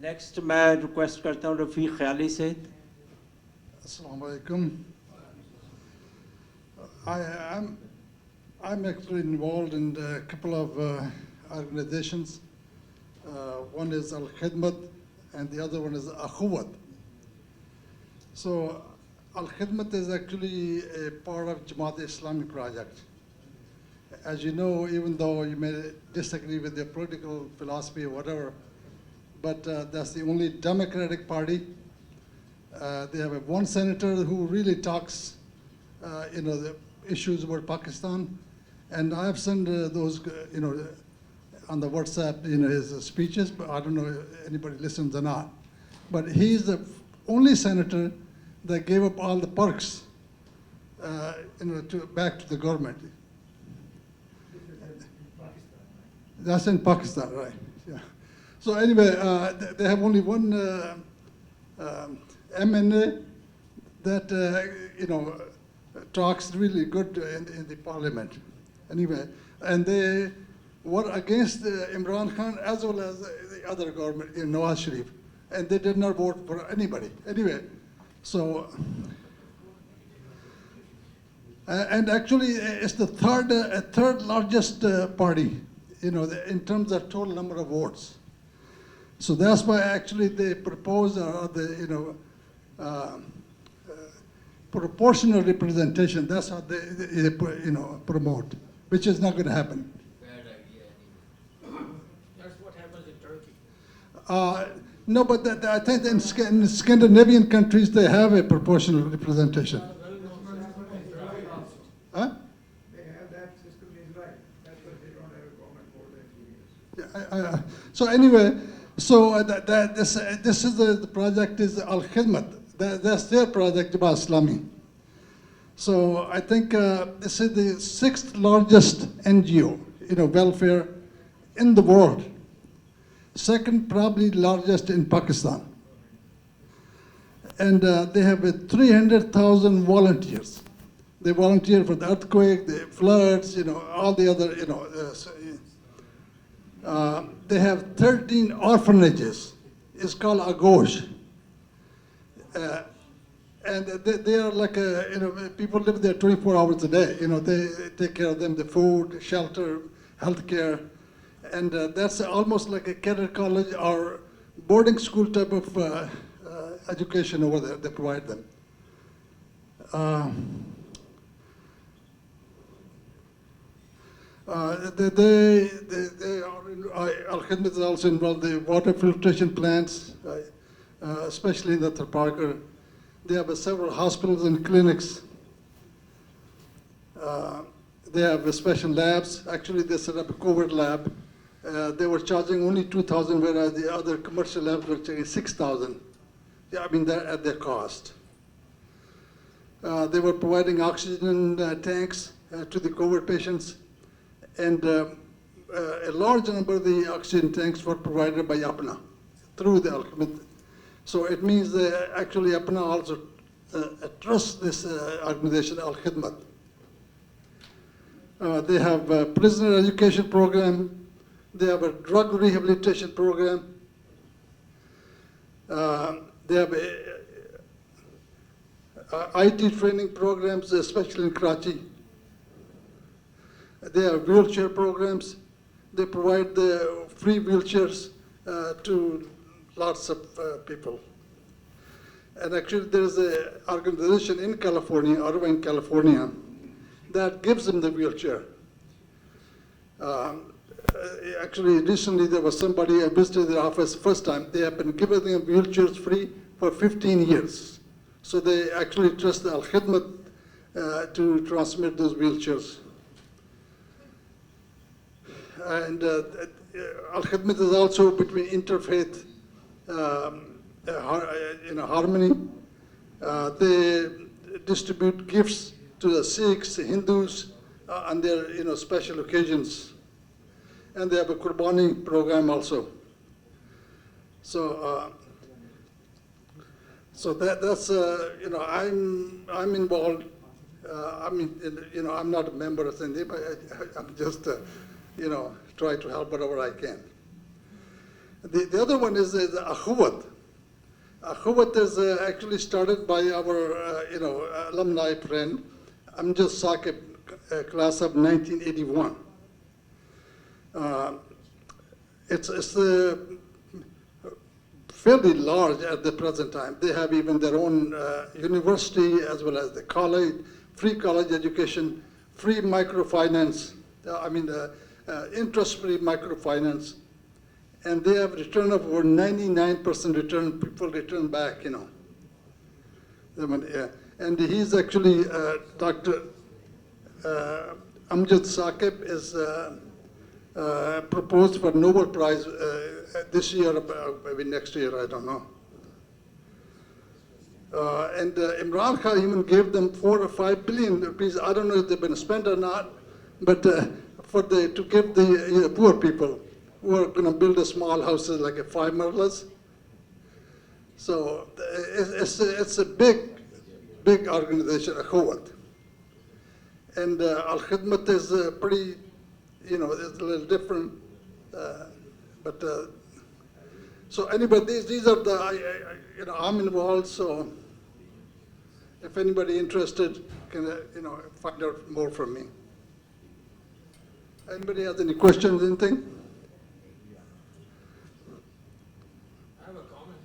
Next, मैं request करता हूँ रफ़ीक ख्याली से. Assalamu alaikum. I'm actually involved in a couple of organizations. One is Al Khidmat and the other one is Akhuwat. So Al Khidmat is actually a part of Jamaat Islami project. As you know, even though you may disagree with their political philosophy or whatever, but that's the only Democratic party. They have one senator who really talks, the issues about Pakistan, and I have sent those, on the WhatsApp, his speeches. But I don't know if anybody listens or not. But he's the only senator that gave up all the perks, back to the government. That's in Pakistan, right? Yeah. So anyway, they have only one MNA that talks really good in the parliament. Anyway, and they were against Imran Khan as well as the other government in Nawaz Sharif, and they did not vote for anybody. Anyway, so and actually it's the third largest party, in terms of total number of votes. So that's why actually they propose proportional representation. That's how they promote, which is not going to happen. Bad idea anyway. That's what happens in Turkey. No, but I think in Scandinavian countries they have a proportional representation. Huh? They have that system in Israel. That's why they don't have a government more than 2 years. Yeah, so anyway, so this is the project is Al Khidmat. That's their project, Jamaat Islami. So I think this is the 6th largest NGO, welfare in the world. Second, probably largest in Pakistan. And they have 300,000 volunteers. They volunteer for the earthquake, the floods, all the other, they have 13 orphanages. It's called Agosh. And they are like, people live there 24 hours a day. They take care of them, the food, shelter, healthcare. And that's almost like a cadet college or boarding school type of education over there. They provide them. They are, Al Khidmat is also involved in the water filtration plants, especially in the Parker. They have several hospitals and clinics. They have special labs. Actually, they set up a COVID lab. They were charging only 2,000, whereas the other commercial labs were charging 6,000. Yeah, I mean, they're at their cost. They were providing oxygen tanks to the COVID patients. And a large number of the oxygen tanks were provided by APNA through the Al Khidmat. So it means that actually APNA also trusts this organization, Al Khidmat. They have a prisoner education program. They have a drug rehabilitation program. They have IT training programs, especially in Karachi. They have wheelchair programs. They provide the free wheelchairs to lots of people. And actually there's an organization in California, Irvine, California, that gives them the wheelchair. Actually, recently there was somebody, I visited their office first time. They have been giving them wheelchairs free for 15 years. So they actually trust Al Khidmat to transmit those wheelchairs. And Al Khidmat is also between interfaith harmony. They distribute gifts to the Sikhs, Hindus, on their special occasions. And they have a Qurbani program also. So that's I'm involved. I'm not a member of anything, but I'm just try to help whatever I can. The other one is Akhuwat. Akhuwat is actually started by our alumni friend, Amjad Saqib, class of 1981. It's fairly large at the present time. They have even their own university as well as the college, free college education, free microfinance, interest-free microfinance. And they have return of over 99% return, people return back, And he's actually, Dr. Amjad Saqib is proposed for Nobel Prize this year, maybe next year, I don't know. And Imran Khan even gave them 4 or 5 billion rupees. I don't know if they've been spent or not, but to give the poor people who are going to build a small houses like a 5 marlas. So it's a big organization, Akhawat. And Al Khidmat is pretty, it's a little different. So anyway, these are the, I'm involved, so if anybody interested can, find out more from me. Anybody has any questions, anything? I have a comment.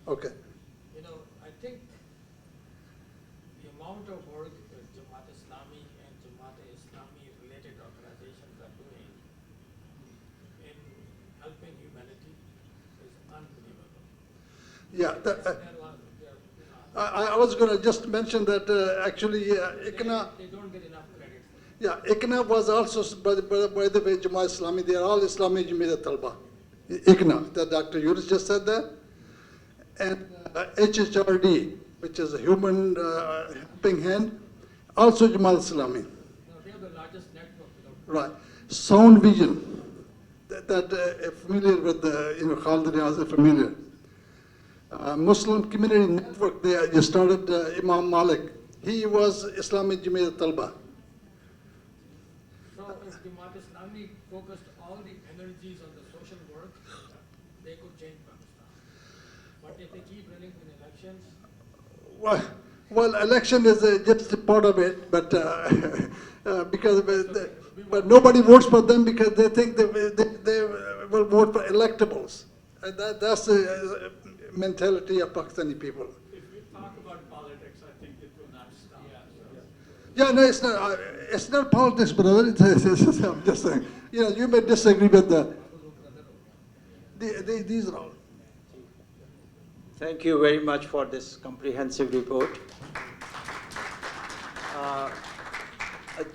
Okay. I think the amount of work that Jamaat Islami and Jamaat Islami related organizations are doing in helping humanity is unbelievable. Yeah, They're I was going to just mention that actually ICNA, They don't get enough credit. yeah, ICNA was also, by the way, Jamaat Islami, they are all Islami Jamiat Talba. ICNA, that Dr. Yunus just said that. And HHRD, which is a human helping hand, also Jamaat Islami. No, they are the largest network. Right. Sound Vision, that familiar with Khalid Riaz is familiar. Muslim Community Network, they started Imam Malik. He was Islamic Jamiat Talba. So if Jamaat Islami focused all the energies on the social work, they could change Pakistan. But if they keep running in elections, Well, election is just a part of it, but but nobody votes for them because they think they will vote for electables. And that's the mentality of Pakistani people. If we talk about politics, I think it will not stop. Yeah, no, it's not politics, brother. I'm just saying. You may disagree with these are all. Thank you very much for this comprehensive report.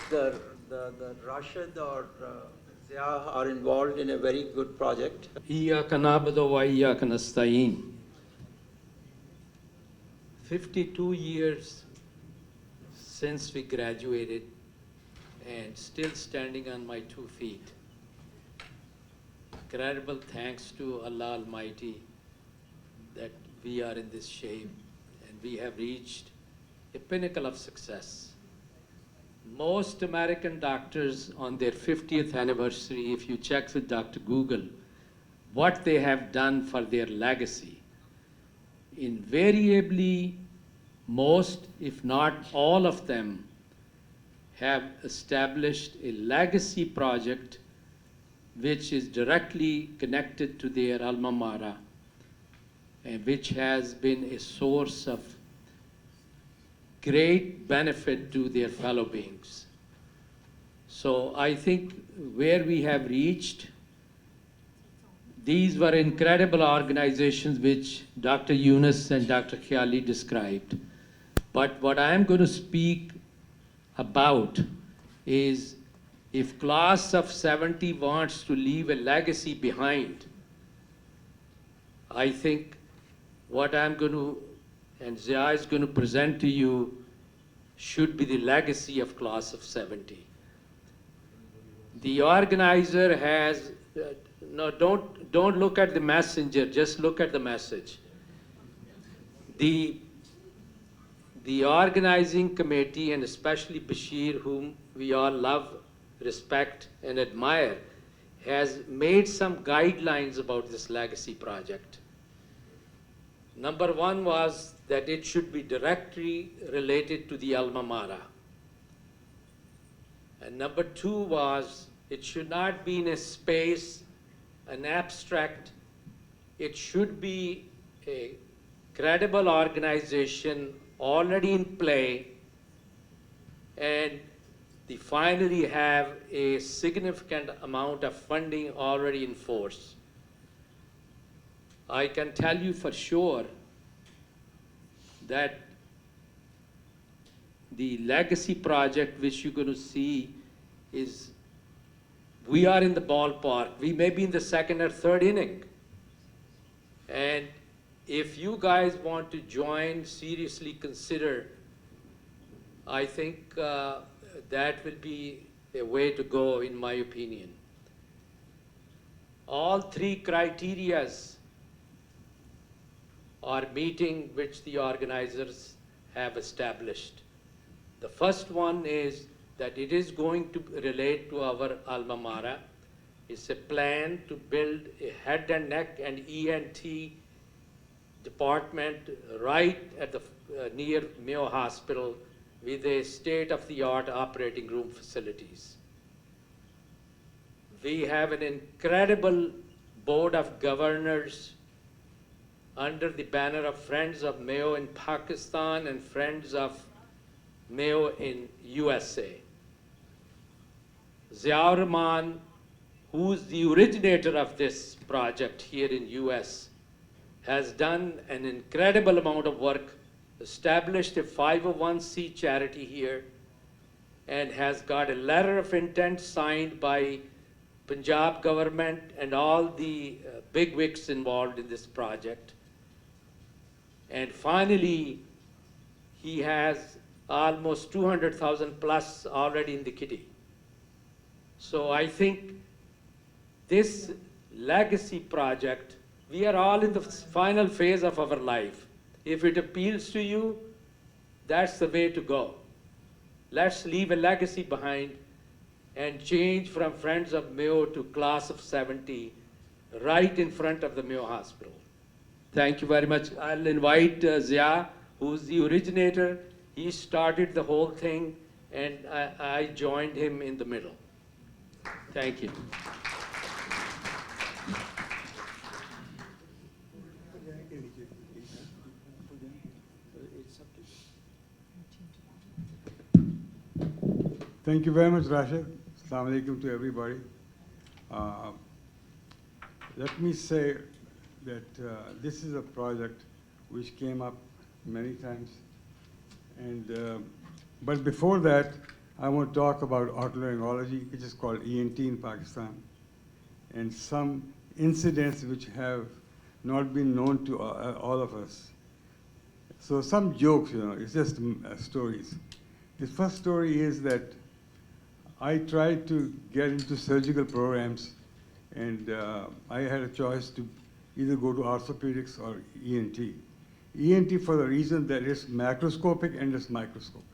The Rashid or Zia are involved in a very good project. إياك نعبد وإياك نستعين. 52 years since we graduated and still standing on my 2 feet. Incredible thanks to Allah Almighty that we are in this shape and we have reached a pinnacle of success. Most American doctors on their 50th anniversary, if you check with Dr. Google, what they have done for their legacy, invariably most, if not all of them, have established a legacy project which is directly connected to their alma mater and which has been a source of great benefit to their fellow beings. So I think where we have reached, these were incredible organizations which Dr. Yunus and Dr. Khiali described. But what I am going to speak about is if class of 70 wants to leave a legacy behind, I think what I'm going to, and Zia is going to present to you, should be the legacy of class of 70. The organizer has, no, don't look at the messenger, just look at the message. The organizing committee, and especially Bashir, whom we all love, respect, and admire, has made some guidelines about this legacy project. Number one was that it should be directly related to the alma mater. And number two was it should not be in a space, an abstract. It should be a credible organization already in play, and they finally have a significant amount of funding already in force. I can tell you for sure that the legacy project which you're going to see is, we are in the ballpark. We may be in the second or third inning. And if you guys want to join, seriously consider, I think that will be a way to go, in my opinion. All three criterias are meeting which the organizers have established. The first one is that it is going to relate to our alma mater. It's a plan to build a head and neck and ENT department right at the near Mayo Hospital with a state-of-the-art operating room facilities. We have an incredible board of governors under the banner of Friends of Mayo in Pakistan and Friends of Mayo in USA. Ziaur Rahman, who's the originator of this project here in US, has done an incredible amount of work, established a 501c charity here, and has got a letter of intent signed by Punjab government and all the bigwigs involved in this project. And finally, he has almost 200,000 plus already in the kitty. So I think this legacy project, we are all in the final phase of our life. If it appeals to you, that's the way to go. Let's leave a legacy behind and change from Friends of Mayo to Class of 70 right in front of the Mayo Hospital. Thank you very much. I'll invite Zia, who's the originator. He started the whole thing, and I joined him in the middle. Thank you. Thank you very much, Rashid. Assalamu alaikum to everybody. Let me say that this is a project which came up many times. And, but before that, I want to talk about otolaryngology, which is called ENT in Pakistan, and some incidents which have not been known to all of us. So some jokes, you know, it's just stories. The first story is that I tried to get into surgical programs, and I had a choice to either go to orthopedics or ENT. ENT for the reason that it's macroscopic and it's microscopic.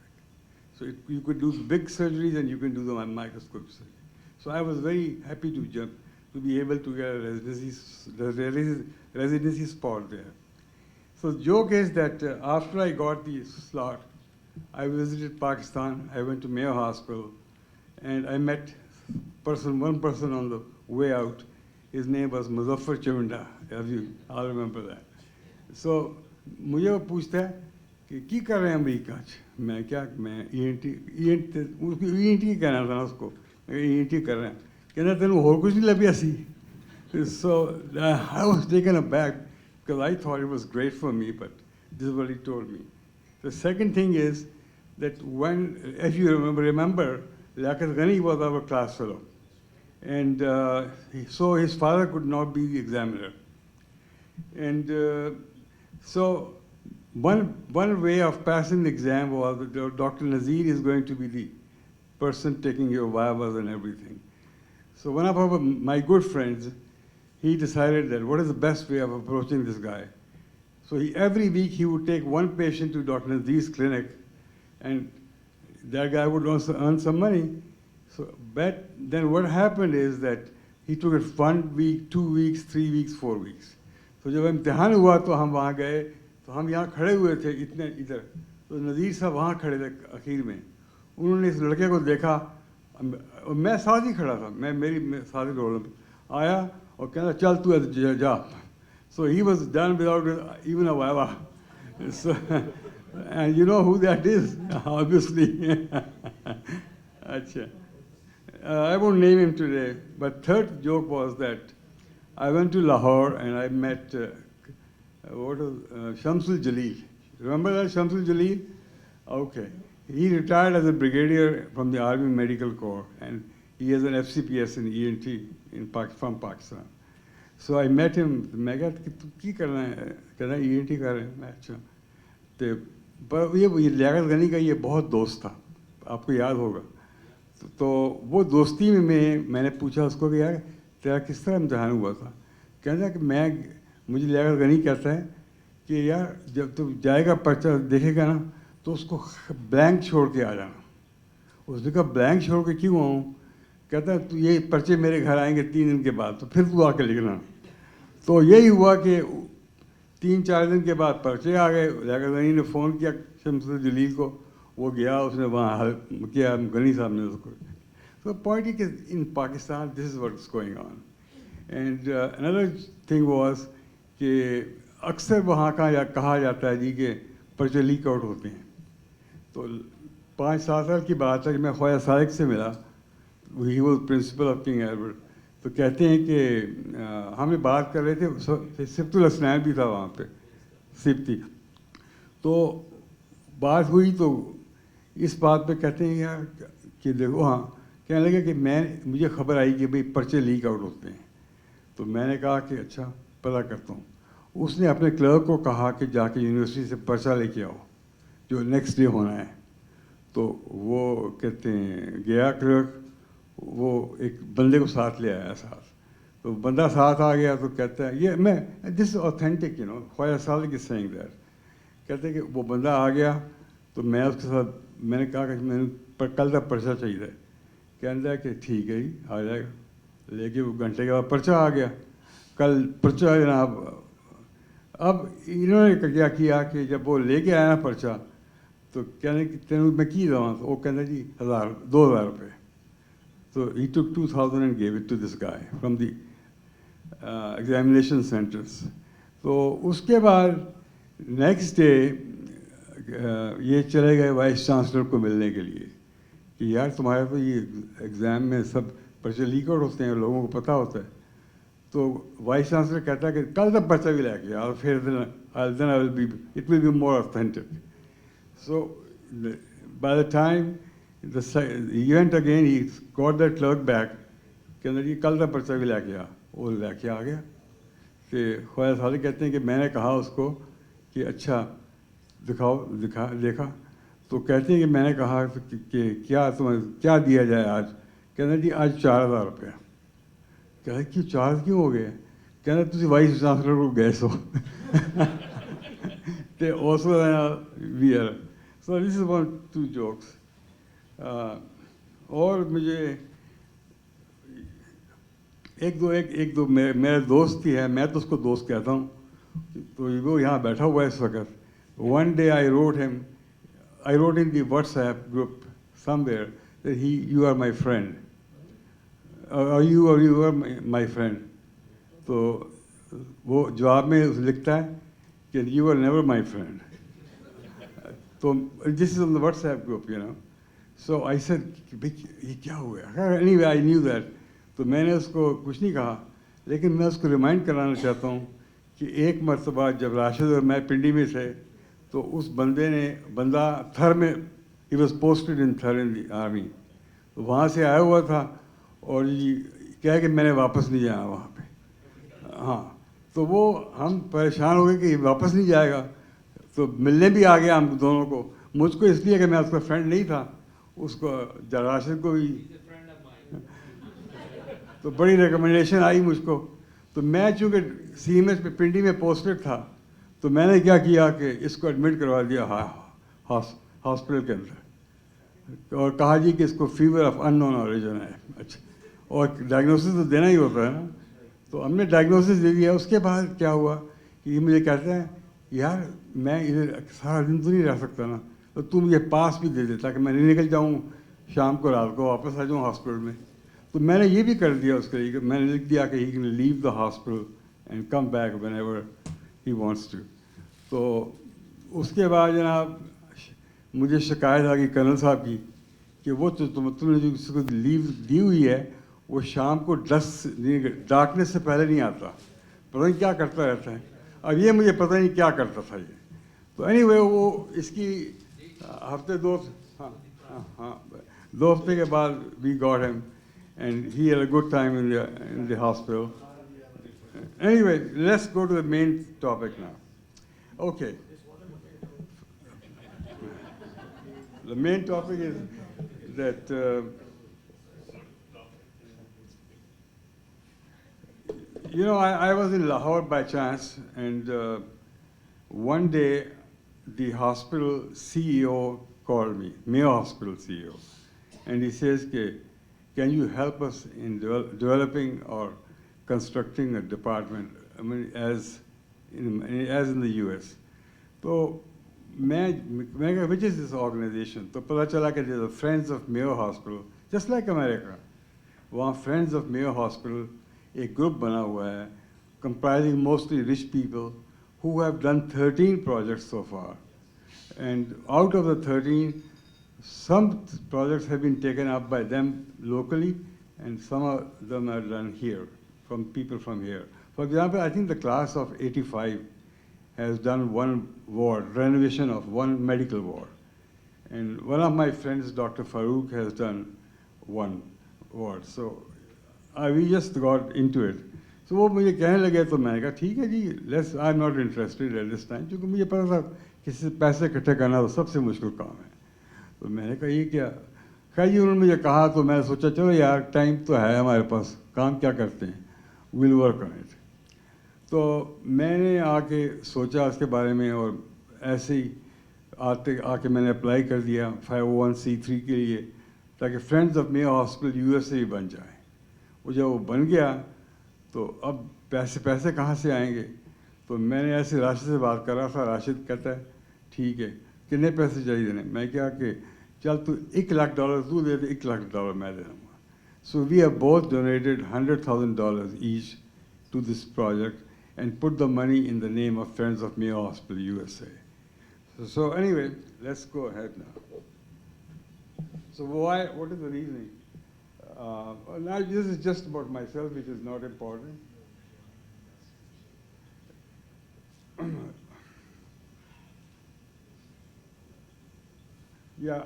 So you could do big surgeries and you can do the microscopic surgery. So I was very happy to be able to get a residency spot there. So the joke is that after I got the slot, I visited Pakistan. I went to Mayo Hospital, and I met one person on the way out. His name was Muzaffar Chawanda, as you all remember that. So मुझे वो पूछता है कि की कर रहे हैं America च मैं क्या मैं ENT कहना था उसको ENT कर रहे हैं कहना तेन और कुछ नहीं लभिया सी. So I was taken aback because I thought it was great for me, but this is what he told me. The second thing is that when, if you remember, Liaquat Ghani was our class fellow, and so his father could not be the examiner. And so one way of passing the exam was that Dr. Nazir is going to be the person taking your vivas and everything. So one of my good friends, he decided that what is the best way of approaching this guy. So every week he would take one patient to Dr. Nazir's clinic, and that guy would also earn some money. So, but then what happened is that he took it 1 week, 2 weeks, 3 weeks, 4 weeks. तो जब इम्तिहान हुआ तो हम वहाँ गए, तो हम यहाँ खड़े हुए थे इतने इधर, तो नज़ीर साहब वहाँ खड़े थे आखिर में. उन्होंने इस लड़के को देखा, मैं साथ ही खड़ा था, मेरी साथ ही रोल आया और कहना चल तू जा. So he was done without even a viva. So, and you know who that is, obviously. Achha. I won't name him today, but third joke was that I went to Lahore and I met Shamsul Jaleel. Remember that Shamsul Jaleel? Okay. He retired as a brigadier from the Army Medical Corps, and he has an FCPS in ENT from Pakistan. So I met him. मैं कहा कि तू की करना है? कहना ENT कर रहे हैं. मैं अच्छा. तो पर ये लियाकत गनी का ये बहुत दोस्त था, आपको याद होगा. तो वो दोस्ती में मैंने पूछा उसको कि यार तेरा किस तरह इम्तिहान हुआ था. कहना कि मुझे लियाकत गनी कहता है कि यार जब तू जाएगा पर्चा देखेगा ना तो उसको ब्लैंक छोड़ के आ जाना. उसने कहा ब्लैंक छोड़ के क्यों आऊँ? कहता है तू ये पर्चे मेरे घर आएंगे 3 दिन के बाद, तो फिर तू आके लिखना. तो यही हुआ कि 3-4 दिन के बाद पर्चे आ गए. लियाकत गनी ने फ़ोन किया शमसुल जलील को, वो गया, उसने वहाँ हल किया, गनी साहब ने उसको. So point is, in Pakistan this is what's going on. And another thing was कि अक्सर वहाँ का या कहा जाता है जी कि पर्चे लीक आउट होते हैं. तो 5-7 साल की बात है कि मैं ख्वाजा सादिक से मिला, he was principle of King Edward. तो कहते हैं कि हमने बात कर रहे थे, सिफ्तुल हसनैन भी था वहाँ पे, सिफ्ती. तो बात हुई तो इस बात पे कहते हैं यार कि देखो, हाँ कहने लगे कि मुझे खबर आई कि भाई पर्चे लीक आउट होते हैं. तो मैंने कहा कि अच्छा पता करता हूँ. उसने अपने क्लर्क को कहा कि जाके यूनिवर्सिटी से पर्चा लेके आओ जो नेक्स्ट डे होना है. तो वो कहते हैं गया क्लर्क, वो एक बंदे को साथ ले आया साथ. तो बंदा साथ आ गया तो कहता है ये मैं this authentic Khwaja Sadiq is saying that. कहते हैं कि वो बंदा आ गया तो मैं उसके साथ मैंने कहा कि मैंने कल का पर्चा चाहिए. कहता है कि ठीक है जी आ जाएगा. लेकिन वो घंटे के बाद पर्चा आ गया. कल पर्चा जनाब. अब इन्होंने क्या किया कि जब वो लेके आया ना पर्चा तो कहने कि तेन मैं की दवा. तो वो कहना जी 2,000 रुपये. So he took 2,000 and gave it to this guy from the examination centers. तो उसके बाद नेक्स्ट डे ये चले गए वाइस चांसलर को मिलने के लिए कि यार तुम्हारे तो ये एग्ज़ाम में सब पर्चे लीक आउट होते हैं, लोगों को पता होता है. तो वाइस चांसलर कहता है कि कल तक पर्चा भी लेके आओ, फिर it will be more authentic. So by the time he went again, he got that clerk back. कहना जी कल तक पर्चा भी लेके आ. वो लेके आ गया. कि ख्वाजा सादिक कहते हैं कि मैंने कहा उसको कि अच्छा देखा. तो कहते हैं कि मैंने कहा कि क्या दिया जाए आज. कहना जी आज 4,000 रुपये. कहते क्यों 4 क्यों हो गए? कहना तुझे वाइस चांसलर को गए सो. They also we are. So this is 1-2 jokes. और मुझे एक दो मेरा दोस्त ही है, मैं तो उसको दोस्त कहता हूँ. तो वो यहाँ बैठा हुआ है इस वक्त. One day I wrote in the WhatsApp group somewhere that you are my friend. Or you are my friend. तो वो जवाब में लिखता है कि you are never my friend. तो this is on the WhatsApp group, So I said ये क्या हुआ? Anyway, I knew that. तो मैंने उसको कुछ नहीं कहा, लेकिन मैं उसको रिमाइंड कराना चाहता हूँ कि एक मरतबा जब राशिद और मैं पिंडी में थे तो उस बंदा थर में he was posted in थर in the army. तो वहाँ से आया हुआ था और क्या कि मैंने वापस नहीं जाना वहाँ पे. हाँ, तो वो हम परेशान हो गए कि वापस नहीं जाएगा. तो मिलने भी आ गया हम दोनों को. मुझको इसलिए कि मैं उसका फ्रेंड नहीं था, उसको राशिद को भी. तो बड़ी रिकमेंडेशन आई मुझको. तो मैं चूँकि CMS पे पिंडी में पोस्टेड था तो मैंने क्या किया कि इसको एडमिट करवा दिया हॉस्पिटल के अंदर और कहा जी कि इसको फीवर ऑफ अननोन ओरिजिन है. अच्छा, और डायग्नोसिस तो देना ही होता है ना। तो हमने डायग्नोसिस दे दिया, उसके बाद क्या हुआ कि ये मुझे कहते हैं यार मैं इधर सारा दिन तो नहीं रह सकता ना, तो तू मुझे पास भी दे दे ताकि मैं नहीं निकल जाऊँ शाम को रात को वापस आ जाऊँ हॉस्पिटल में। तो मैंने ये भी कर दिया उसके लिए, मैंने लिख दिया कि he can leave the hospital and come back whenever he wants to. तो उसके बाद जनाब मुझे शिकायत आ गई कर्नल साहब की कि वो तुमने जो उसको लीव दी हुई है वो शाम को डार्कनेस से पहले नहीं आता, पता नहीं क्या करता रहता है। अब ये मुझे पता नहीं क्या करता था ये। तो एनीवे वो इसकी हफ्ते दो, हाँ हाँ हाँ, 2 हफ्ते के बाद we got him and he had a good time in the hospital. Anyway, let's go to the main topic now. Okay. The main topic is that you know, I was in Lahore by chance, and one day the hospital CEO called me, Mayo Hospital CEO, and he says, can you help us in developing or constructing a department, I mean, as in the US? So, which is this organization? So, pata chala कि there's a Friends of Mayo Hospital, just like America. वहाँ Friends of Mayo Hospital एक group बना हुआ है, comprising mostly rich people who have done 13 projects so far. And out of the 13, some projects have been taken up by them locally, and some of them are done here, from people from here. For example, I think the class of 85 has done one ward, renovation of one medical ward. And one of my friends, Dr. Farouk, has done one ward. So we just got into it. So वो मुझे कहने लगे तो मैंने कहा ठीक है जी, I'm not interested at this time, क्योंकि मुझे पता था किसी से पैसे इकट्ठे करना तो सबसे मुश्किल काम है। तो मैंने कहा ये क्या, खैर जी उन्होंने मुझे कहा तो मैंने सोचा चलो यार टाइम तो है हमारे पास, काम क्या करते हैं, विल वर्क ऑन इट। तो मैंने आके सोचा उसके बारे में, और ऐसे ही आके मैंने अप्लाई कर दिया 501c3 के लिए, ताकि friends of Mayo hospital USA भी बन जाए। वो जब वो बन गया तो अब पैसे कहाँ से आएंगे? तो मैंने ऐसे राशिद से बात कर रहा था, राशिद कहता है ठीक है कितने पैसे चाहिए देने? मैं क्या कि चल तू $1 लाख तू दे दे, $1 लाख मैं दे दूँगा। So we have both donated $100,000 each to this project and put the money in the name of Friends of Mayo Hospital, USA. So anyway, let's go ahead now. So what is the reasoning? Now this is just about myself, which is not important. Yeah,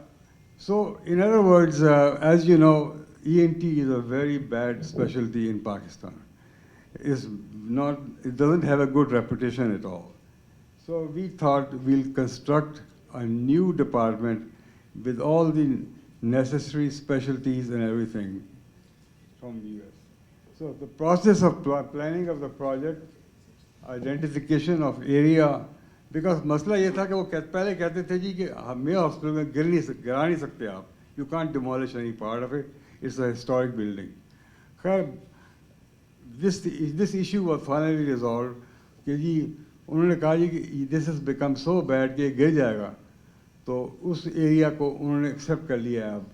so in other words, as you know, ENT is a very bad specialty in Pakistan. It doesn't have a good reputation at all. So we thought we'll construct a new department with all the necessary specialties and everything from the US. So the process of planning of the project, identification of area, because मसला ये था कि वो पहले कहते थे जी कि मेरे हॉस्पिटल में गिरा नहीं सकते आप, you can't demolish any part of it, it's a historic building. खैर this issue was finally resolved कि जी उन्होंने कहा जी कि this has become so bad कि गिर जाएगा, तो उस एरिया को उन्होंने एक्सेप्ट कर लिया है अब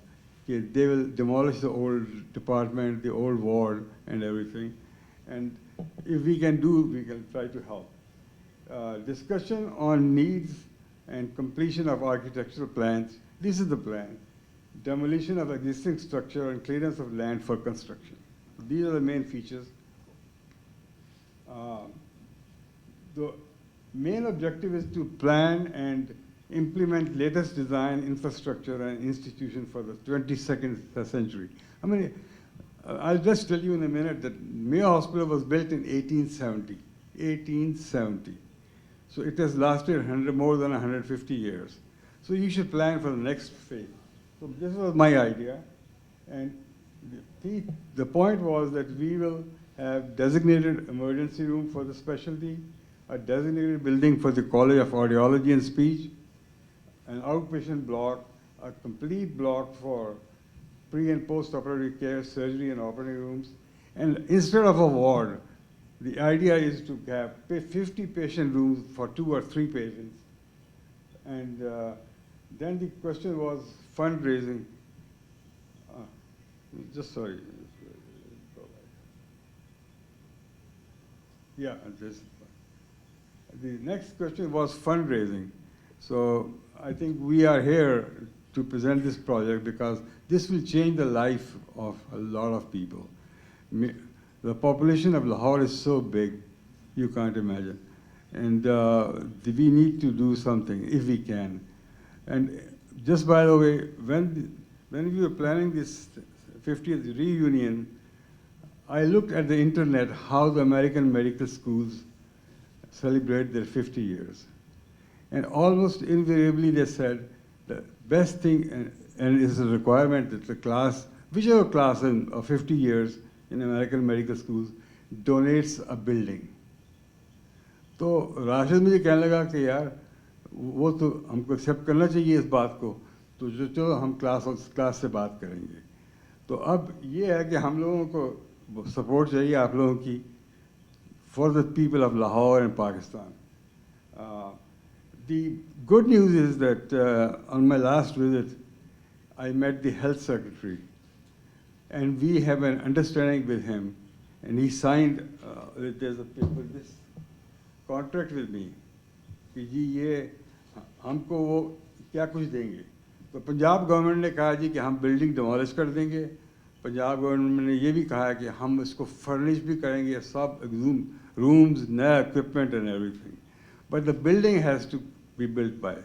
कि they will demolish the old department, the old ward and everything, and if we can try to help. Discussion on needs and completion of architectural plans. This is the plan. Demolition of existing structure and clearance of land for construction. These are the main features. The main objective is to plan and implement latest design, infrastructure, and institution for the 22nd century. I mean, I'll just tell you in a minute that Mayo Hospital was built in 1870. 1870. So it has lasted more than 150 years. So you should plan for the next phase. So this was my idea. And the point was that we will have designated emergency room for the specialty, a designated building for the College of Audiology and Speech, an outpatient block, a complete block for pre and post-operative care, surgery and operating rooms. And instead of a ward, the idea is to have 50 patient rooms for 2 or 3 patients. And then the question was fundraising. Just sorry. Yeah, the next question was fundraising. So I think we are here to present this project because this will change the life of a lot of people. The population of Lahore is so big, you can't imagine. And we need to do something if we can. And just by the way, when we were planning this 50th reunion, I looked at the internet how the American medical schools celebrate their 50 years. And almost invariably they said the best thing, and it's a requirement that the class, whichever class of 50 years in American medical schools, donates a building. तो राशिद मुझे कहने लगा कि यार वो तो हमको accept करना चाहिए इस बात को, तो जो हम क्लास से बात करेंगे. तो अब ये है कि हम लोगों को सपोर्ट चाहिए आप लोगों की for the people of Lahore and Pakistan. The good news is that on my last visit, I met the health secretary, and we have an understanding with him, and he signed, there's a paper, this contract with me, कि जी ये हमको वो क्या कुछ देंगे. तो Punjab government ने कहा जी कि हम बिल्डिंग डिमोलिश कर देंगे. पंजाब गवर्नमेंट ने ये भी कहा कि हम इसको फर्निश भी करेंगे, सब rooms, नया equipment and everything. But the building has to be built by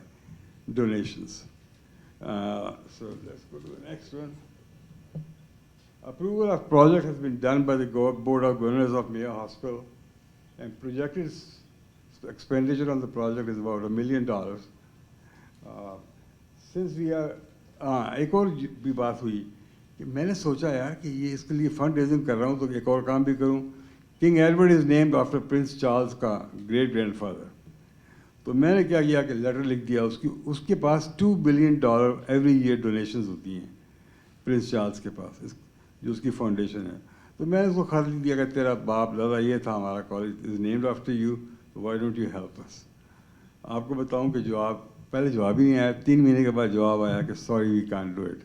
donations. So let's go to the next one. Approval of project has been done by the Board of Governors of Mayo Hospital, and projected expenditure on the project is about $1 million. Since we are, एक और भी बात हुई कि मैंने सोचा यार कि ये इसके लिए फंड रेजिंग कर रहा हूँ तो एक और काम भी करूँ. King Edward is named after Prince Charles का great grandfather. तो मैंने क्या किया कि लेटर लिख दिया उसके पास $2 billion every year donations होती हैं प्रिंस चार्ल्स के पास, जो उसकी फाउंडेशन है. तो मैंने उसको खत लिख दिया कि तेरा बाप दादा ये था हमारा college is named after you, why don't you help us. आपको बताऊं कि पहले जवाब ही नहीं आया, 3 महीने के बाद जवाब आया कि sorry we can't do it.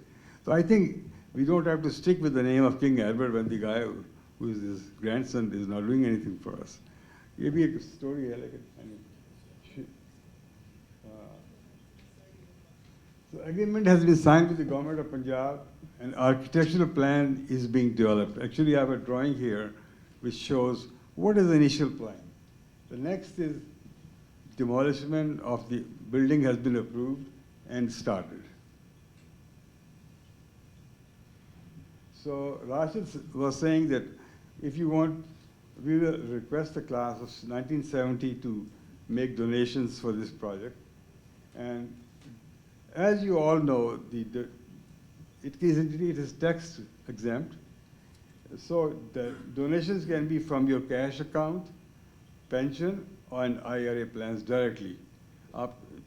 तो I think we don't have to stick with the name of King Edward when the guy who is his grandson is not doing anything for us. ये भी एक story है लेकिन so agreement has been signed with the government of Punjab, and architectural plan is being developed. Actually, I have a drawing here which shows what is the initial plan. The next is demolition of the building has been approved and started. So Rashid was saying that if you want, we will request the class of 1970 to make donations for this project. And as you all know, it is tax exempt. So the donations can be from your cash account, pension, and IRA plans directly.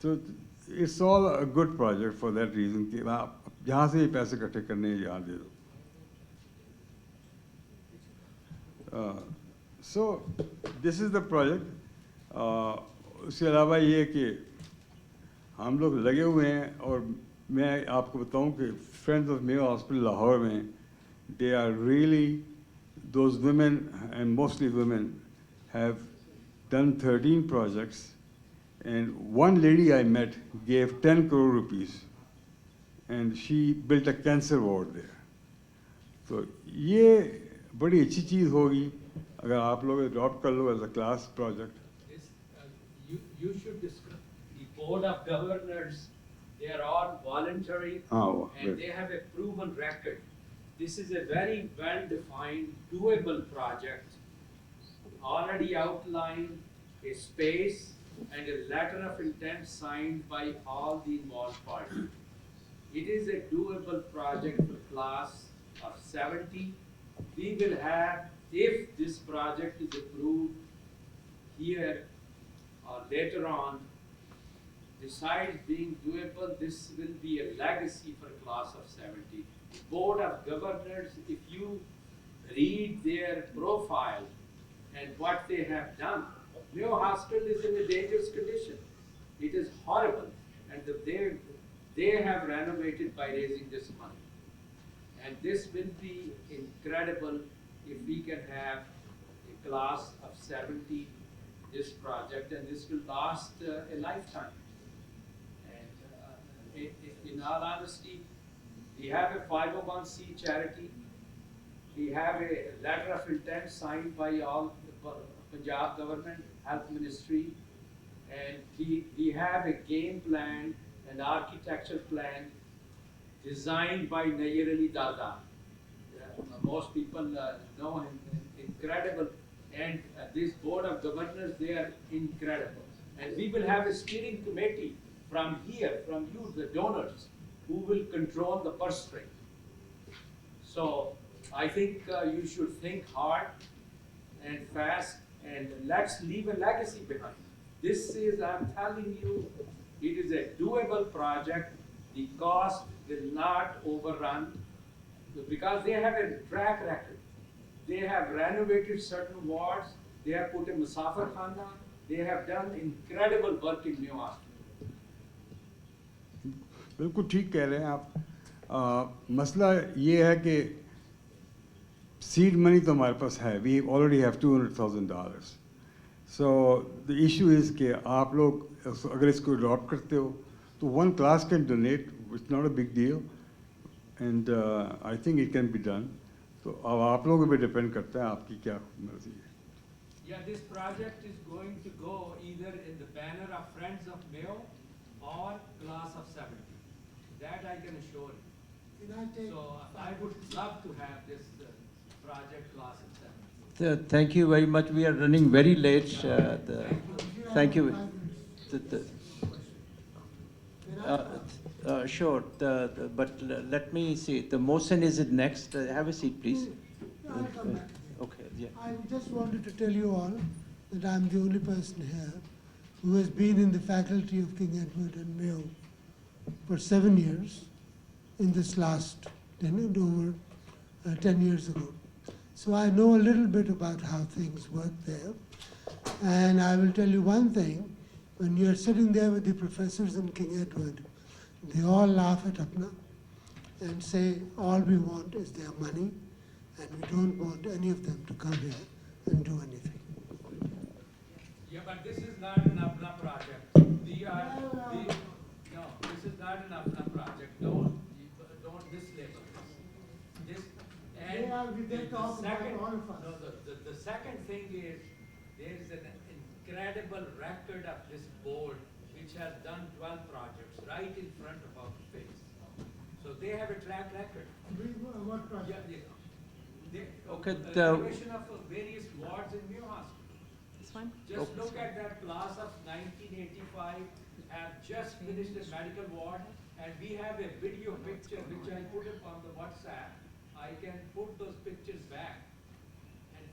So it's all a good project for that reason. कि आप जहाँ से भी पैसे इकट्ठे करने हैं यहाँ दे दो. So this is the project. उसके अलावा ये कि हम लोग लगे हुए हैं, और मैं आपको बताऊं कि friends of Mayo hospital Lahore में they are really, those women and mostly women have done 13 projects, and one lady I met gave 10 crore rupees and she built a cancer ward there. So ये बड़ी अच्छी चीज़ होगी अगर आप लोग adopt कर लो as a class project. You should discuss the Board of Governors. They are all voluntary, and they have a proven record. This is a very well-defined, doable project, already outlined, a space, and a letter of intent signed by all the involved parties. It is a doable project for class of 70. We will have, if this project is approved here or later on, besides being doable, this will be a legacy for class of 70. Board of Governors, if you read their profile and what they have done, Mayo Hospital is in a dangerous condition. It is horrible, and they have renovated by raising this money. And this will be incredible if we can have a class of 70 this project, and this will last a lifetime. And in all honesty, we have a 501c charity. We have a letter of intent signed by all the Punjab government, health ministry, and we have a game plan, an architecture plan designed by Nayyar Ali Dada. Most people know him, incredible. And this board of governors, they are incredible. And we will have a steering committee from here, from you, the donors, who will control the purse string. So I think you should think hard and fast, and let's leave a legacy behind. This is, I'm telling you, it is a doable project. The cost will not overrun, because they have a track record. They have renovated certain wards, they have put a Musafir Khana, they have done incredible work in Mayo Hospital. बिल्कुल ठीक कह रहे हैं आप। मसला ये है कि सीड मनी तो हमारे पास है, we already have $200,000. So the issue is कि आप लोग अगर इसको अडॉप्ट करते हो तो one class can donate, it's not a big deal, and I think it can be done. तो अब आप लोगों पे डिपेंड करता है आपकी क्या मर्जी है। Yeah, this project is going to go either in the banner of Friends of Mayo or Class of 70. That I can assure you. So I would love to have this project Class of 70. Thank you very much. We are running very late. Thank you. Sure, but let me see. The motion is it next. Have a seat, please. I'll come back. Okay, yeah. I just wanted to tell you all that I'm the only person here who has been in the faculty of King Edward and Mayo for 7 years in this last 10 years ago. So I know a little bit about how things work there. And I will tell you one thing, when you're sitting there with the professors in King Edward, they all laugh at Apna and say, all we want is their money, and we don't want any of them to come here and do anything. Yeah, but this is not an Apna project. No, this is not an Apna project. Don't mislabel this. They talk about all of us. No, the second thing is, there is an incredible record of this board which has done 12 projects right in front of our face. So they have a track record. What project? Okay, Renovation of various wards in Mayo Hospital. This one? Just look at that class of 1985, have just finished a medical ward, and we have a video picture which I put up on the WhatsApp. I can put those pictures back. And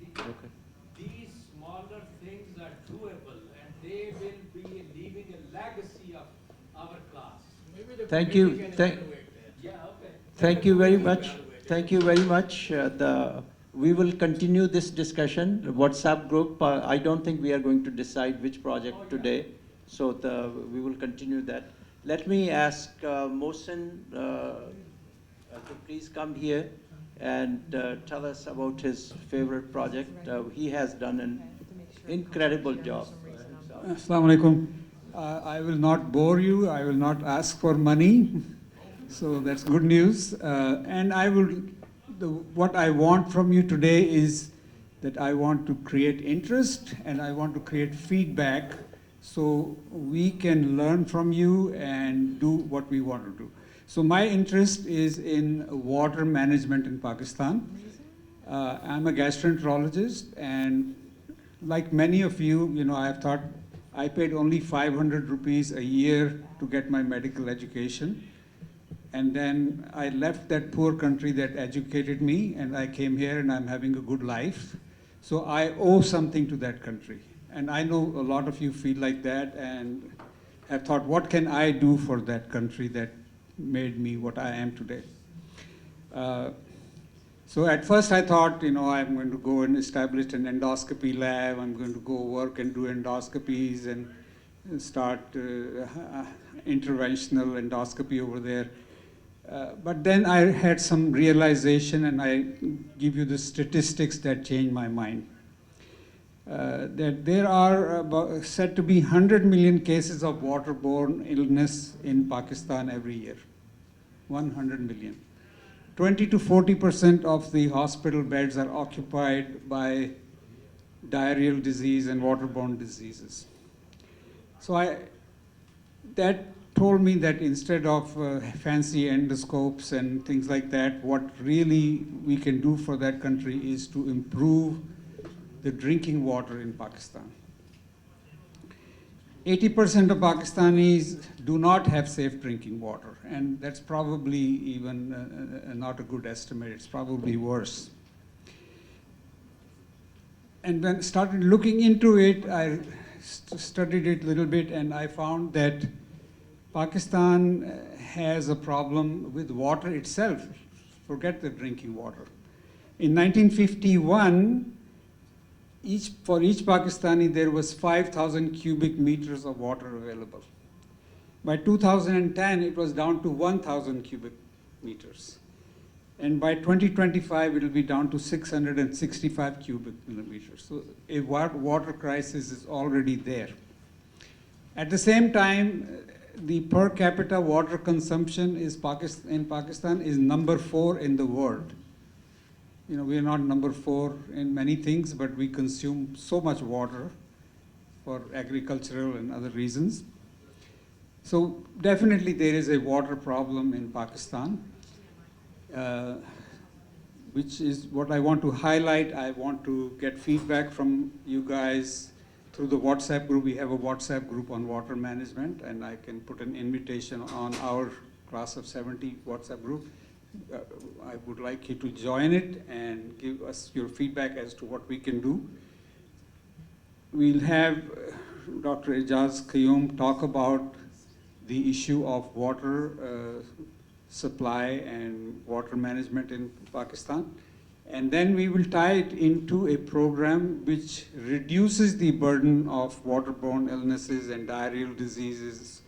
these smaller things are doable, and they will be leaving a legacy of our class. Maybe the Thank committee you. can Thank- evaluate that. Yeah, okay. Thank you very much. Thank you very much. We will continue this discussion. The WhatsApp group, I don't think we are going to decide which project today, so we will continue that. Let me ask Mohsen to please come here and tell us about his favorite project. He has done an incredible job. Assalamu alaikum. I will not bore you. I will not ask for money. So that's good news. And what I want from you today is that I want to create interest and I want to create feedback so we can learn from you and do what we want to do. So my interest is in water management in Pakistan. I'm a gastroenterologist, and like many of you, I have thought I paid only 500 rupees a year to get my medical education. And then I left that poor country that educated me, and I came here and I'm having a good life. So I owe something to that country. And I know a lot of you feel like that and have thought, what can I do for that country that made me what I am today? So at first I thought, I'm going to go and establish an endoscopy lab. I'm going to go work and do endoscopies and start interventional endoscopy over there. But then I had some realization, and I give you the statistics that changed my mind. That there are said to be 100 million cases of waterborne illness in Pakistan every year. 100 million. 20 to 40% of the hospital beds are occupied by diarrheal disease and waterborne diseases. So that told me that instead of fancy endoscopes and things like that, what really we can do for that country is to improve the drinking water in Pakistan. 80% of Pakistanis do not have safe drinking water, and that's probably even not a good estimate. It's probably worse. And when I started looking into it, I studied it a little bit, and I found that Pakistan has a problem with water itself. Forget the drinking water. In 1951, for each Pakistani, there was 5,000 cubic meters of water available. By 2010, it was down to 1,000 cubic meters. And by 2025, it will be down to 665 cubic millimeters. So a water crisis is already there. At the same time, the per capita water consumption in Pakistan is number 4 in the world. We are not number 4 in many things, but we consume so much water for agricultural and other reasons. So definitely there is a water problem in Pakistan, which is what I want to highlight. I want to get feedback from you guys through the WhatsApp group. We have a WhatsApp group on water management, and I can put an invitation on our Class of 70 WhatsApp group. I would like you to join it and give us your feedback as to what we can do. We'll have Dr. Ijaz Qayyum talk about the issue of water supply and water management in Pakistan. And then we will tie it into a program which reduces the burden of waterborne illnesses and diarrheal diseases,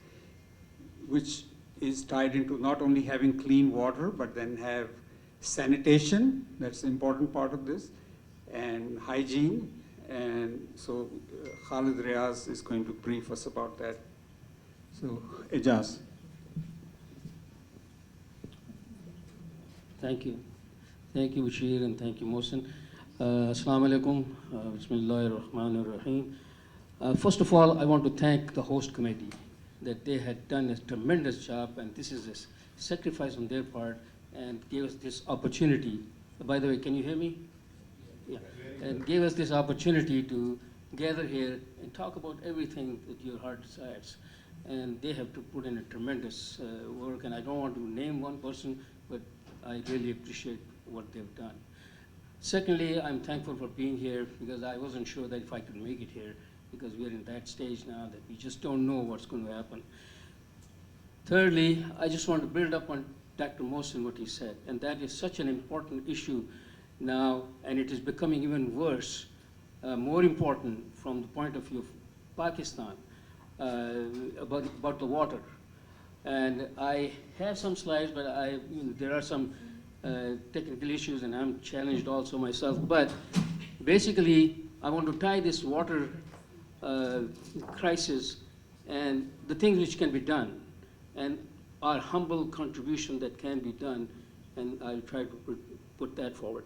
which is tied into not only having clean water, but then have sanitation, that's an important part of this, and hygiene. And so Khalid Riaz is going to brief us about that. So, Ijaz. Thank you. Thank you, Bashir, and thank you, Mohsin. Assalamu alaikum. Bismillahir Rahmanir Rahim. First of all, I want to thank the host committee that they had done a tremendous job, and this is a sacrifice on their part, and gave us this opportunity. By the way, can you hear me? Yeah. And gave us this opportunity to gather here and talk about everything that your heart desires. And they have to put in a tremendous work, and I don't want to name one person, but I really appreciate what they've done. Secondly, I'm thankful for being here because I wasn't sure that if I could make it here, because we're in that stage now that we just don't know what's going to happen. Thirdly, I just want to build up on Dr. Mohsin, what he said, and that is such an important issue now, and it is becoming even worse, more important from the point of view of Pakistan, about the water. And I have some slides, but there are some technical issues, and I'm challenged also myself. But basically, I want to tie this water crisis and the things which can be done, and our humble contribution that can be done, and I'll try to put that forward.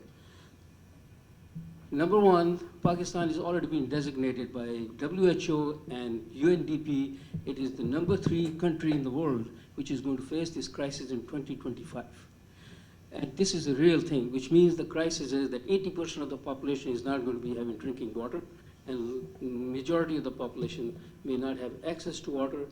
Number one, Pakistan has already been designated by WHO and UNDP. It is the number 3 country in the world which is going to face this crisis in 2025. And this is a real thing, which means the crisis is that 80% of the population is not going to be having drinking water, and majority of the population may not have access to water.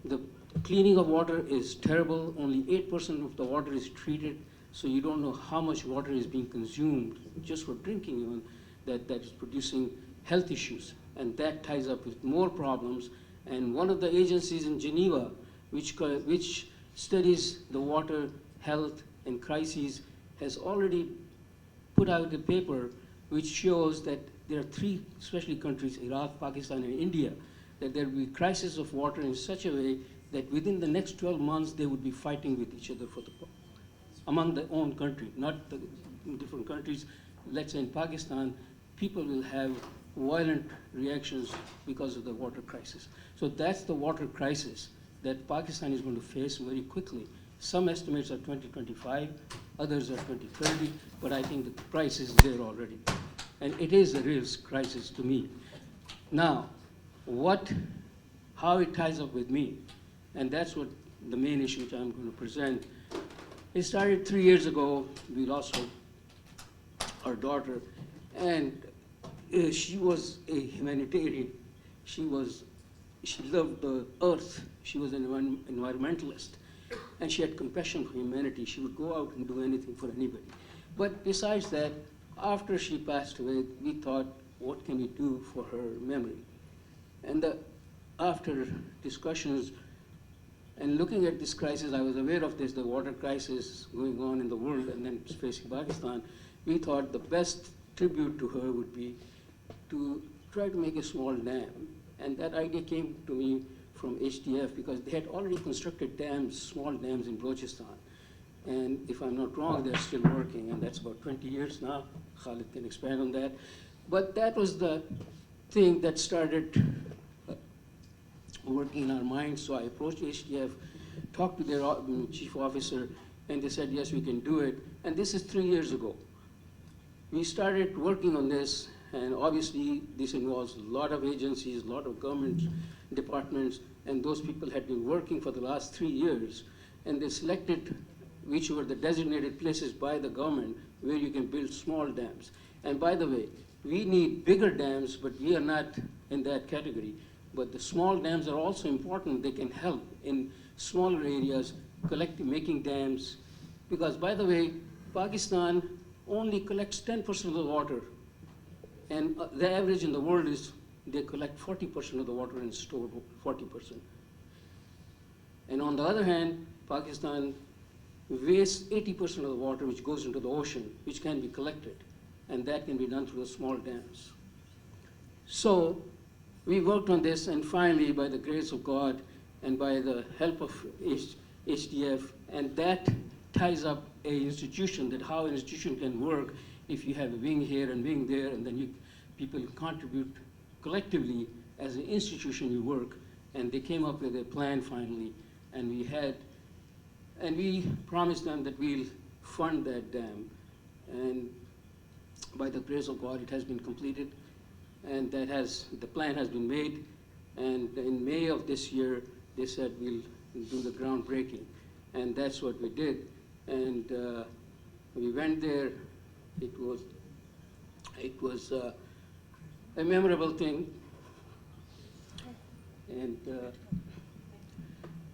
The cleaning of water is terrible. Only 8% of the water is treated, so you don't know how much water is being consumed just for drinking even, that is producing health issues. And that ties up with more problems. And one of the agencies in Geneva, which studies the water health and Crises has already put out a paper which shows that there are three, especially countries, Iraq, Pakistan, and India, that there will be crisis of water in such a way that within the next 12 months they would be fighting with each other for the among their own country, not the different countries. Let's say in Pakistan, people will have violent reactions because of the water crisis. So that's the water crisis that Pakistan is going to face very quickly. Some estimates are 2025, others are 2030, but I think the price is there already. And it is a real crisis to me. Now, how it ties up with me, and that's what the main issue which I'm going to present. It started 3 years ago. We lost our daughter, and she was a humanitarian. She loved the earth. She was an environmentalist, and she had compassion for humanity. She would go out and do anything for anybody. But besides that, after she passed away, we thought, what can we do for her memory? And after discussions and looking at this crisis, I was aware of this, the water crisis going on in the world and then facing Pakistan. We thought the best tribute to her would be to try to make a small dam. And that idea came to me from HDF because they had already constructed dams, small dams in Balochistan. And if I'm not wrong, they're still working, and that's about 20 years now. Khalid can expand on that. But that was the thing that started working in our minds. So I approached HDF, talked to their chief officer, and they said, yes, we can do it. And this is 3 years ago. We started working on this, and obviously this involves a lot of agencies, a lot of government departments, and those people had been working for the last 3 years, and they selected which were the designated places by the government where you can build small dams. And by the way, we need bigger dams, but we are not in that category. But the small dams are also important. They can help in smaller areas, making dams. Because by the way, Pakistan only collects 10% of the water. And the average in the world is they collect 40% of the water and store 40%. And on the other hand, Pakistan wastes 80% of the water which goes into the ocean, which can be collected. And that can be done through the small dams. So we worked on this, and finally, by the grace of God and by the help of HDF, and that ties up an institution, that how an institution can work if you have a wing here and wing there, and then people contribute collectively as an institution you work. And they came up with a plan finally, and we promised them that we'll fund that dam. And by the grace of God, it has been completed, and the plan has been made. And in May of this year, they said we'll do the groundbreaking, and that's what we did. And we went there. It was a memorable thing. And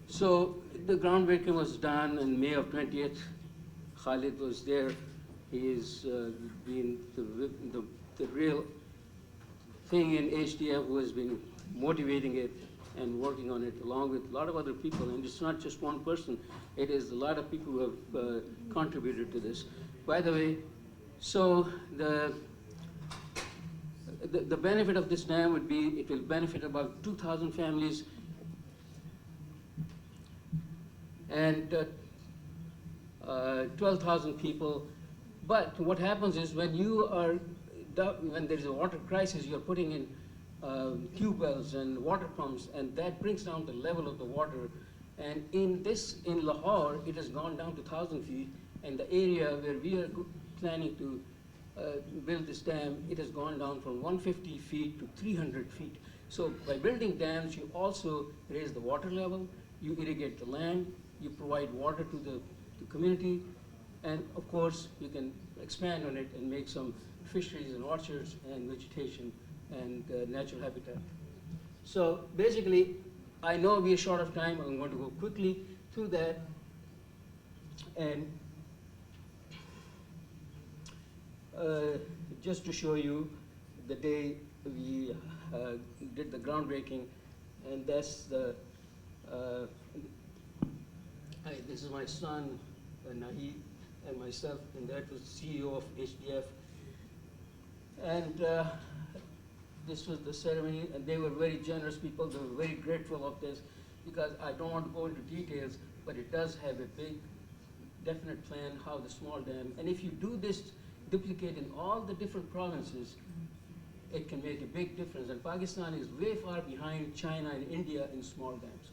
so the groundbreaking was done in May of 20th. Khalid was there. He has been the real thing in HDF, who has been motivating it and working on it along with a lot of other people. And it's not just one person. It is a lot of people who have contributed to this. By the way, so the benefit of this dam would be, it will benefit about 2,000 families and 12,000 people. But what happens is when there is a water crisis, you're putting in tube wells and water pumps, and that brings down the level of the water. And in Lahore, it has gone down to 1,000 feet, and the area where we are planning to build this dam, it has gone down from 150 feet to 300 feet. So by building dams, you also raise the water level, you irrigate the land, you provide water to the community, and of course, you can expand on it and make some fisheries and orchards and vegetation and natural habitat. So basically, I know we are short of time. I'm going to go quickly through that. And just to show you the day we did the groundbreaking, and that's this is my son, Nahi, and myself, and that was CEO of HDF. And this was the ceremony, and they were very generous people. They were very grateful of this, because I don't want to go into details, but it does have a big, definite plan how the small dam, and if you do this, duplicate in all the different provinces, it can make a big difference. And Pakistan is way far behind China and India in small dams.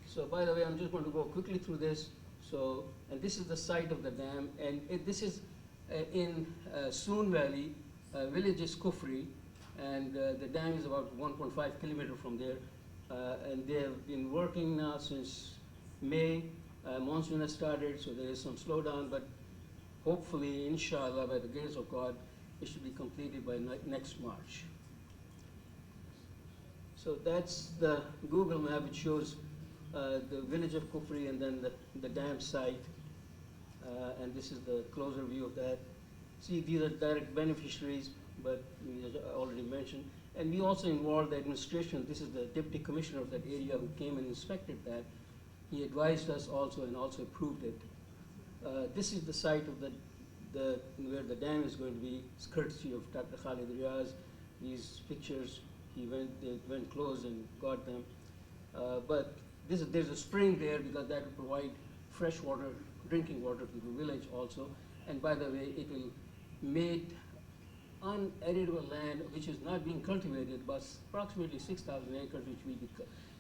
So by the way, I'm just going to go quickly through this. So, and this is the site of the dam, and this is in Soon Valley, village is Kufri, and the dam is about 1.5 kilometers from there. And they have been working now since May. Monsoon has started, so there is some slowdown, but hopefully, inshallah, by the grace of God, it should be completed by next March. So that's the Google map. It shows the village of Kufri and then the dam site. And this is the closer view of that. See, these are direct beneficiaries, but as I already mentioned. And we also involved the administration. This is the deputy commissioner of that area who came and inspected that. He advised us also and also approved it. This is the site of where the dam is going to be. It's courtesy of Dr. Khalid Riaz. These pictures, they went close and got them. But there's a spring there because that will provide fresh water, drinking water to the village also. And by the way, it will make uneditable land which is not being cultivated, but approximately 6,000 acres which will be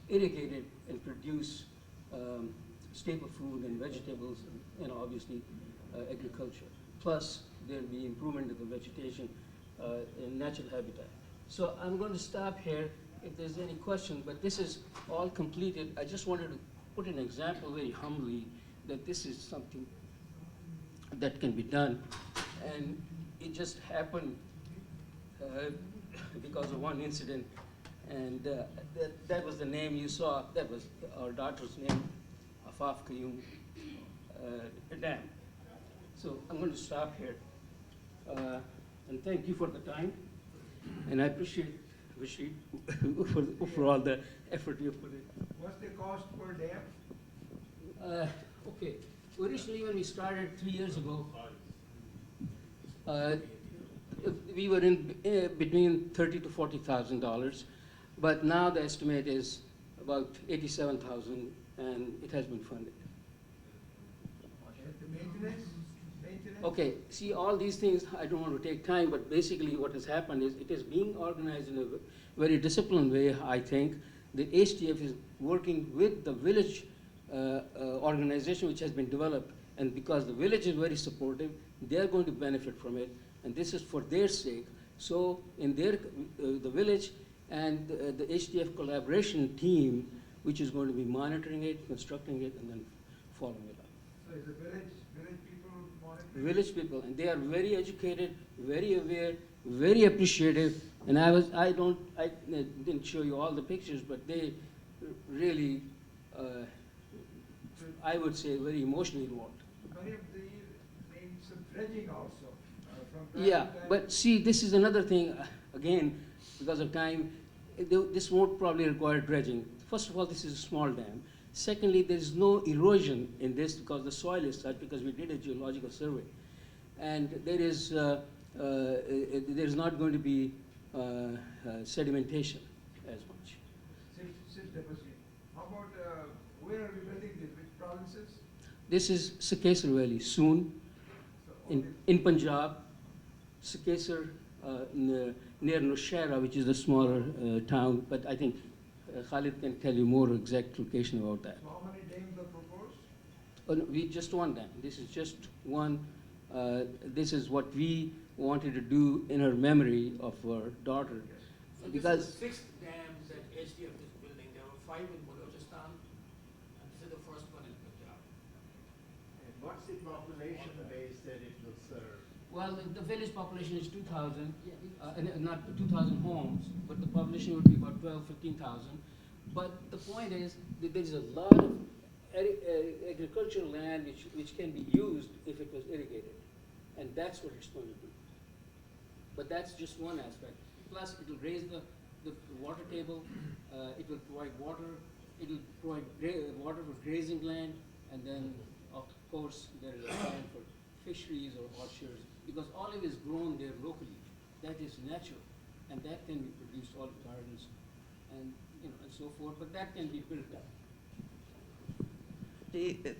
irrigated and produce staple food and vegetables and obviously agriculture. Plus, there will be improvement of the vegetation in natural habitat. So I'm going to stop here if there's any question, but this is all completed. I just wanted to put an example very humbly that this is something that can be done. And it just happened because of one incident. And that was the name you saw. That was our daughter's name, Afaf Qayyum Dam. So I'm going to stop here. And thank you for the time. And I appreciate Rashid for all the effort you put in. What's the cost per dam? Okay. Originally, when we started 3 years ago, we were in between $30,000 to $40,000, but now the estimate is about $87,000, and it has been funded. The maintenance? Okay, see, all these things, I don't want to take time, but basically what has happened is it is being organized in a very disciplined way, I think. The HTF is working with the village organization which has been developed, and because the village is very supportive, they are going to benefit from it, and this is for their sake. So in their, the village and the HTF collaboration team, which is going to be monitoring it, constructing it, and then following it up. So is the village people monitoring? Village people, and they are very educated, very aware, very appreciative, and I didn't show you all the pictures, but they really, I would say, very emotionally involved. Many of these need some dredging also. From time Yeah, to time. but see, this is another thing, again, because of time, this won't probably require dredging. First of all, this is a small dam. Secondly, there is no erosion in this because the soil is such, because we did a geological survey. And there is not going to be sedimentation as much. Silt deposit. How about, where are we building this? Which provinces? This is Sakesar Valley, soon, So in Punjab, Sakesar, near Nowshera, which is the smaller town, but I think Khalid can tell you more exact location about that. So how many dams are proposed? Oh, no, we just one dam. This is just one. This is what we wanted to do in her memory of her daughter. So Because this is the sixth dam that HDF is building. There were 5 in Balochistan, and this is the first one in Punjab. And what's the population base that it will serve? well, the village population is 2,000, not 2,000 homes, but the population would be about 12, 15,000. But the point is that there's a lot of agricultural land which can be used if it was irrigated. And that's what it's going to do. But that's just one aspect. Plus, it will raise the water table, it will provide water, it will provide water for grazing land, and then, of course, there is a plan for fisheries or orchards, because olive is grown there locally. That is natural, and that can be produced olive gardens, and and so forth. But that can be built up.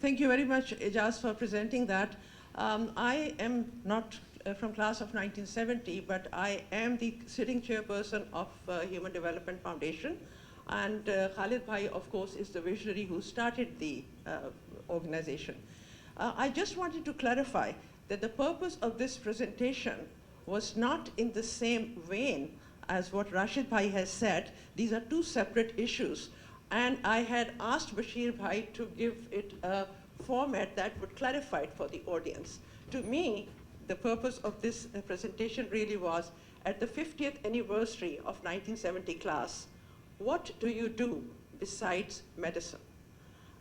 Thank you very much, Ijaz, for presenting that. I am not from class of 1970, but I am the sitting chairperson of Human Development Foundation. And Khalid Bhai, of course, is the visionary who started the organization. I just wanted to clarify that the purpose of this presentation was not in the same vein as what Rashid Bhai has said. These are two separate issues. And I had asked Bashir Bhai to give it a format that would clarify it for the audience. To me, the purpose of this presentation really was, at the 50th anniversary of 1970 class, what do you do besides medicine?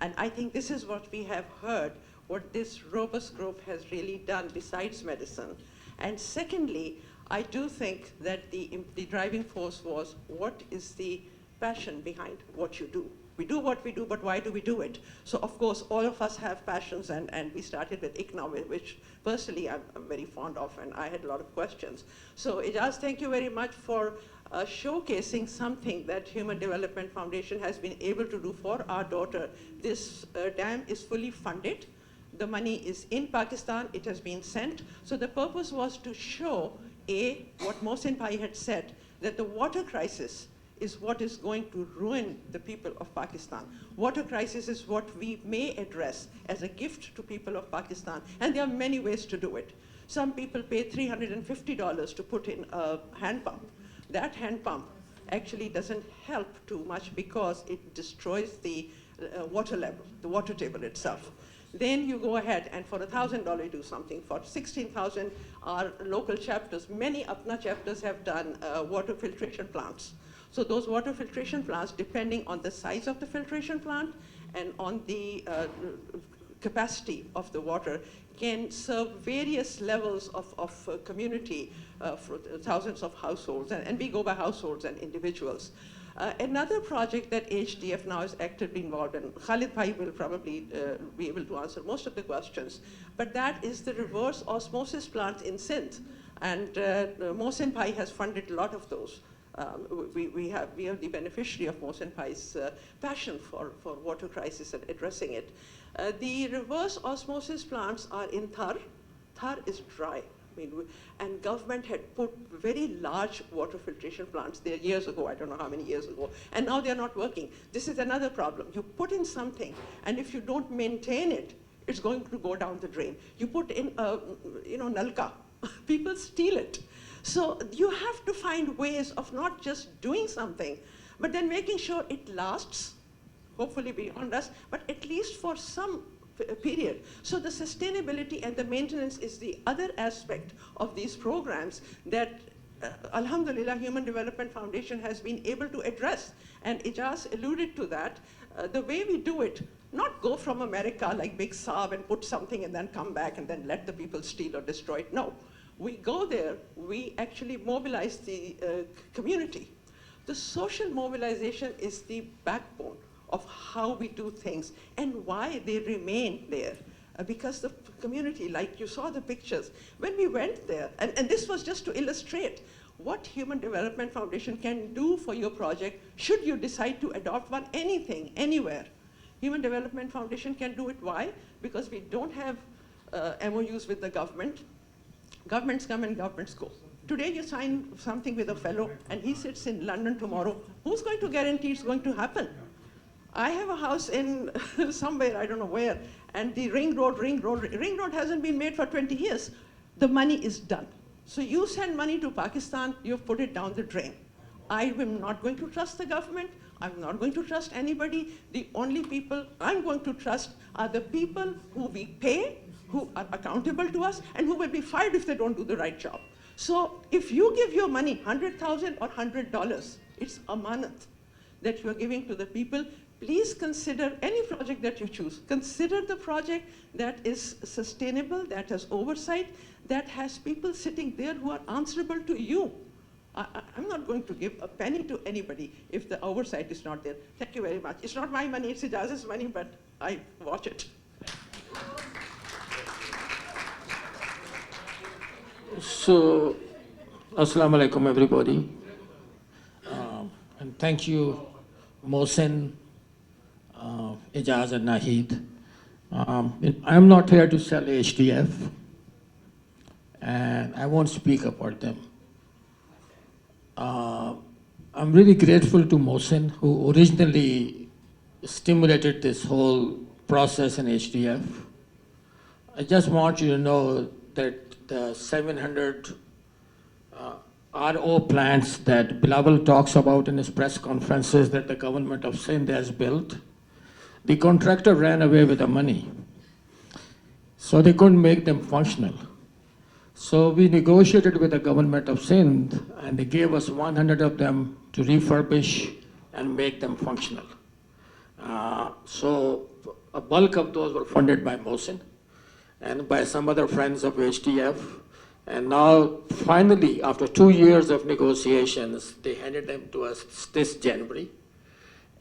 And I think this is what we have heard, what this robust group has really done besides medicine. And secondly, I do think that the driving force was, what is the passion behind what you do? We do what we do, but why do we do it? So of course, all of us have passions, and we started with ICNA, which personally I'm very fond of, and I had a lot of questions. So Ijaz, thank you very much for showcasing something that Human Development Foundation has been able to do for our daughter. This dam is fully funded. The money is in Pakistan, it has been sent. So the purpose was to show, A, what Mohsin Bhai had said, that the water crisis is what is going to ruin the people of Pakistan. Water crisis is what we may address as a gift to people of Pakistan, and there are many ways to do it. Some people pay $350 to put in a hand pump. That hand pump actually doesn't help too much because it destroys the water level, the water table itself. Then you go ahead and for $1,000 you do something. For 16,000, our local chapters, many Apna chapters have done water filtration plants. So those water filtration plants, depending on the size of the filtration plant and on the capacity of the water, can serve various levels of community for thousands of households, and we go by households and individuals. Another project that HDF now is actively involved in, Khalid Bhai will probably be able to answer most of the questions, but that is the reverse osmosis plant in Sindh, and Mohsin Bhai has funded a lot of those. We are the beneficiary of Mohsin Bhai's passion for water crisis and addressing it. The reverse osmosis plants are in Thar. Thar is dry. And government had put very large water filtration plants there years ago, I don't know how many years ago, and now they're not working. This is another problem. You put in something, and if you don't maintain it, it's going to go down the drain. You put in nalka, people steal it. So you have to find ways of not just doing something, but then making sure it lasts, hopefully beyond us, but at least for some period. So the sustainability and the maintenance is the other aspect of these programs that, Alhamdulillah, Human Development Foundation has been able to address. And Ijaz alluded to that. The way we do it, not go from America like Big Saab and put something and then come back and then let the people steal or destroy it. No. We go there, we actually mobilize the community. The social mobilization is the backbone of how we do things and why they remain there. Because the community, like you saw the pictures, when we went there, and this was just to illustrate what Human Development Foundation can do for your project should you decide to adopt one, anything, anywhere. Human Development Foundation can do it. Why? Because we don't have MOUs with the government. Governments come and governments go. Today you sign something with a fellow and he sits in London tomorrow. Who's going to guarantee it's going to happen? I have a house in somewhere, I don't know where, and the ring road hasn't been made for 20 years. The money is done. So you send money to Pakistan, you've put it down the drain. I am not going to trust the government. I'm not going to trust anybody. The only people I'm going to trust are the people who we pay, who are accountable to us, and who will be fired if they don't do the right job. So if you give your money, $100,000 or $100, it's amanat that you're giving to the people. Please consider any project that you choose. Consider the project that is sustainable, that has oversight, that has people sitting there who are answerable to you. I'm not going to give a penny to anybody if the oversight is not there. Thank you very much. It's not my money, it's Ijaz's money, but I watch it. So, Assalamu alaikum, everybody. And thank you, Mohsen, Ijaz, and Nahid. I'm not here to sell HDF, and I won't speak about them. I'm really grateful to Mohsen, who originally stimulated this whole process in HDF. I just want you to know that the 700 RO plants that Bilawal talks about in his press conferences that the government of Sindh has built, the contractor ran away with the money. So they couldn't make them functional. So we negotiated with the government of Sindh, and they gave us 100 of them to refurbish and make them functional. So a bulk of those were funded by Mohsen and by some other friends of HDF. And now, finally, after 2 years of negotiations, they handed them to us this January.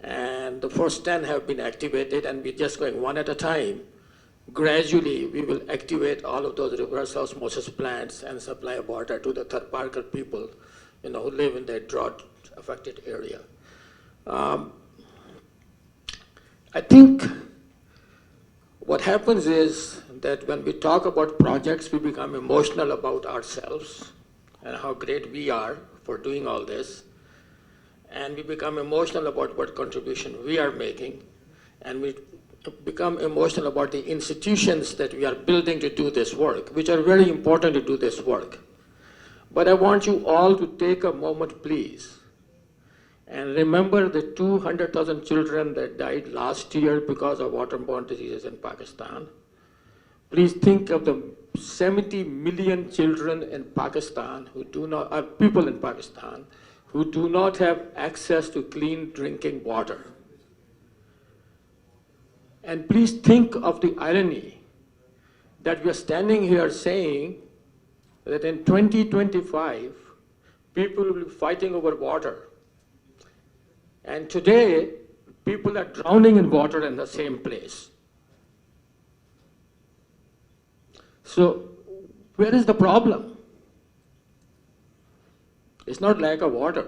And the first 10 have been activated, and we're just going one at a time. Gradually, we will activate all of those reverse osmosis plants and supply water to the Tharparkar people, who live in that drought-affected area. I think what happens is that when we talk about projects, we become emotional about ourselves and how great we are for doing all this. And we become emotional about what contribution we are making. And we become emotional about the institutions that we are building to do this work, which are very important to do this work. But I want you all to take a moment, please, and remember the 200,000 children that died last year because of waterborne diseases in Pakistan. Please think of the 70 million children in Pakistan who do not, people in Pakistan who do not have access to clean drinking water. And please think of the irony that we are standing here saying that in 2025, people will be fighting over water. And today, people are drowning in water in the same place. So, where is the problem? It's not lack of water.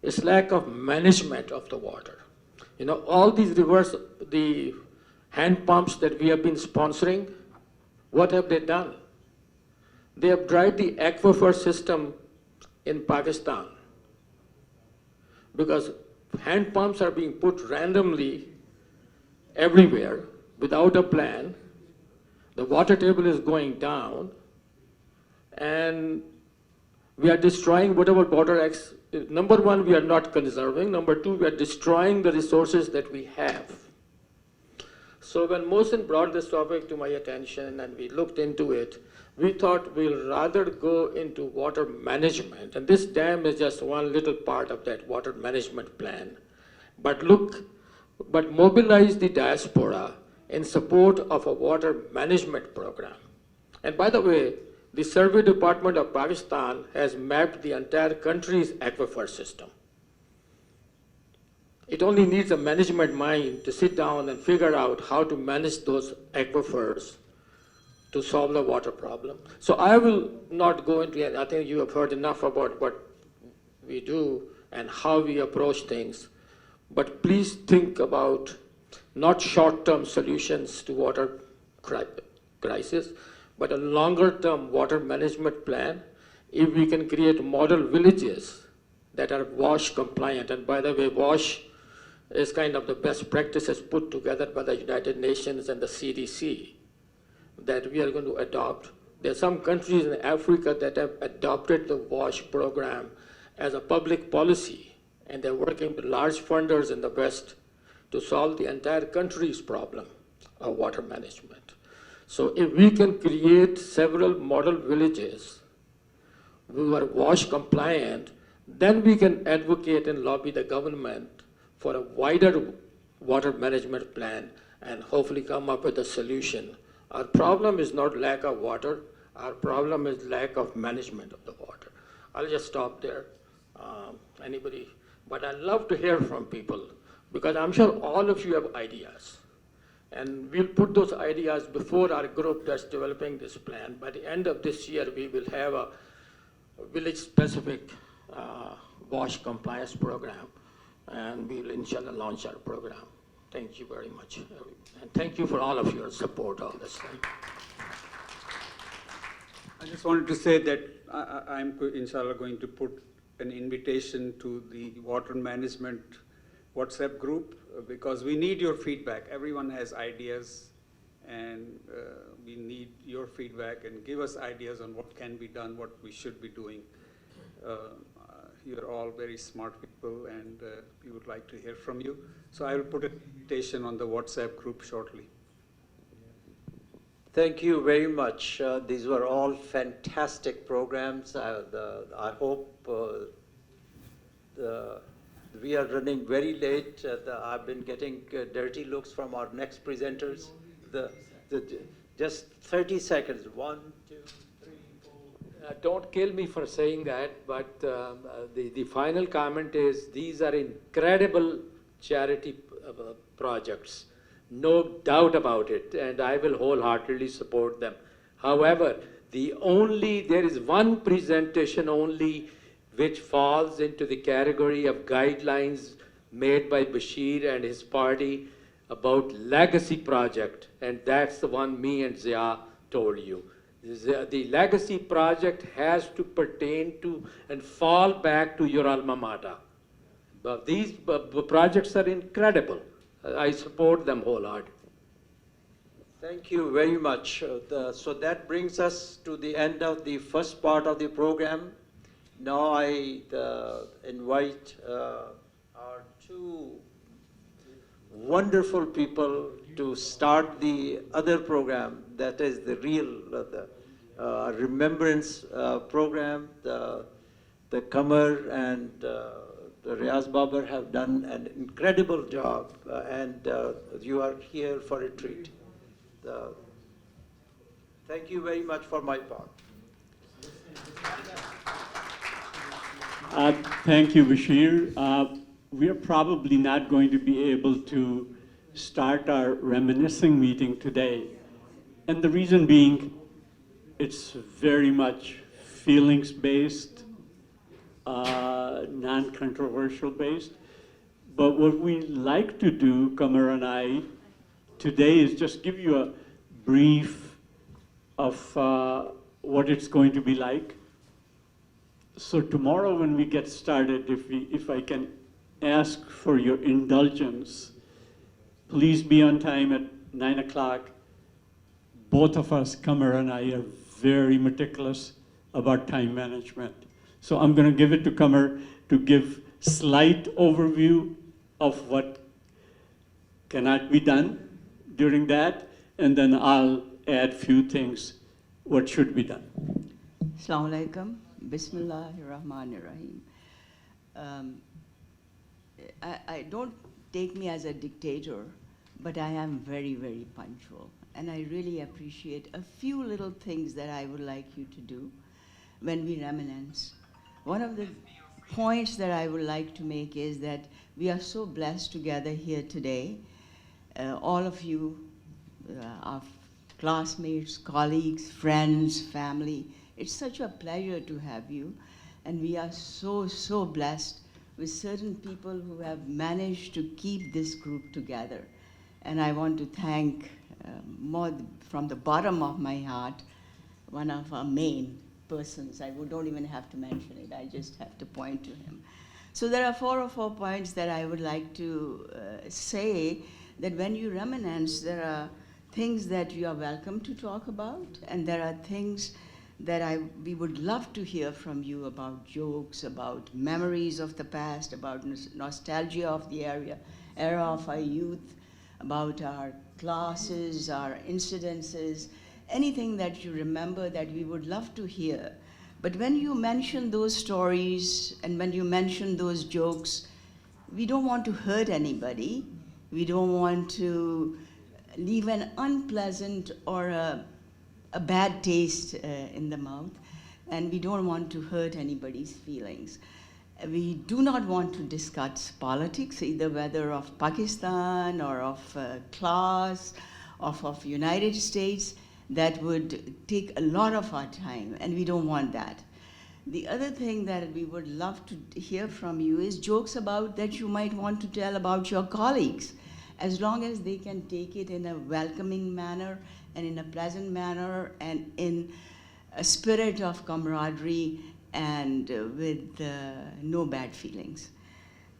It's lack of management of the water. All these the hand pumps that we have been sponsoring, what have they done? They have dried the aquifer system in Pakistan because hand pumps are being put randomly everywhere without a plan. The water table is going down, and we are destroying whatever water. Number one, we are not conserving. Number two, we are destroying the resources that we have. So when Mohsen brought this topic to my attention and we looked into it, we thought we'll rather go into water management. And this dam is just one little part of that water management plan. But mobilize the diaspora in support of a water management program. And by the way, the Survey Department of Pakistan has mapped the entire country's aquifer system. It only needs a management mind to sit down and figure out how to manage those aquifers to solve the water problem. So I will not go into it. I think you have heard enough about what we do and how we approach things. But please think about not short-term solutions to water crisis, but a longer-term water management plan. If we can create model villages that are WASH compliant, and by the way, WASH is kind of the best practices put together by the United Nations and the CDC that we are going to adopt. There are some countries in Africa that have adopted the WASH program as a public policy, and they're working with large funders in the West to solve the entire country's problem of water management. So if we can create several model villages who are WASH compliant, then we can advocate and lobby the government for a wider water management plan and hopefully come up with a solution. Our problem is not lack of water, our problem is lack of management of the water. I'll just stop there. Anybody? But I'd love to hear from people because I'm sure all of you have ideas. And we'll put those ideas before our group that's developing this plan. By the end of this year, we will have a village-specific wash compliance program, and we'll inshallah launch our program. Thank you very much. And thank you for all of your support on this thing. I just wanted to say that I'm inshallah going to put an invitation to the water management WhatsApp group because we need your feedback. Everyone has ideas and we need your feedback and give us ideas on what can be done, what we should be doing. You're all very smart people and we would like to hear from you. So I will put an invitation on the WhatsApp group shortly. Thank you very much. These were all fantastic programs. I hope we are running very late. I've been getting dirty looks from our next presenters. Just 30 seconds. 1, 2, 3, 4. Don't kill me for saying that, but the final comment is these are incredible charity projects. No doubt about it, and I will wholeheartedly support them. However, there is one presentation only which falls into the category of guidelines made by Bashir and his party about legacy project, and that's the one me and Zia told you. The legacy project has to pertain to and fall back to your alma mater. But these projects are incredible. I support them wholeheartedly. Thank you very much. So that brings us to the end of the first part of the program. Now I invite our two wonderful people to start the other program, that is the real Remembrance Program. The Qamar and the Riaz Babar have done an incredible job, and you are here for a treat. Thank you very much for my part. Thank you, Bashir. We are probably not going to be able to start our reminiscing meeting today. And the reason being, it's very much feelings-based, non-controversial based. But what we like to do, Qamar and I, today is just give you a brief of what it's going to be like. So tomorrow when we get started, if I can ask for your indulgence, please be on time at 9 o'clock. Both of us, Qamar and I, are very meticulous about time management. So I'm going to give it to Qamar to give slight overview of what cannot be done during that, and then I'll add few things what should be done. Assalamu alaikum. Bismillahir Rahmanir Rahim. I don't take me as a dictator, but I am very, very punctual. And I really appreciate a few little things that I would like you to do when we reminisce. One of the points that I would like to make is that we are so blessed to gather here today. All of you, our classmates, colleagues, friends, family. It's such a pleasure to have you. And we are so, so blessed with certain people who have managed to keep this group together. And I want to thank more from the bottom of my heart, one of our main persons. I don't even have to mention it. I just have to point to him. So there are 4 or 4 points that I would like to say, that when you reminisce, there are things that you are welcome to talk about, and there are things that we would love to hear from you about jokes, about memories of the past, about nostalgia of the era of our youth, about our classes, our incidences, anything that you remember that we would love to hear. But when you mention those stories and when you mention those jokes, we don't want to hurt anybody. We don't want to leave an unpleasant or a bad taste in the mouth, and we don't want to hurt anybody's feelings. We do not want to discuss politics, either whether of Pakistan or of class, of United States. That would take a lot of our time, and we don't want that. The other thing that we would love to hear from you is jokes about that you might want to tell about your colleagues, as long as they can take it in a welcoming manner and in a pleasant manner and in a spirit of camaraderie and with no bad feelings.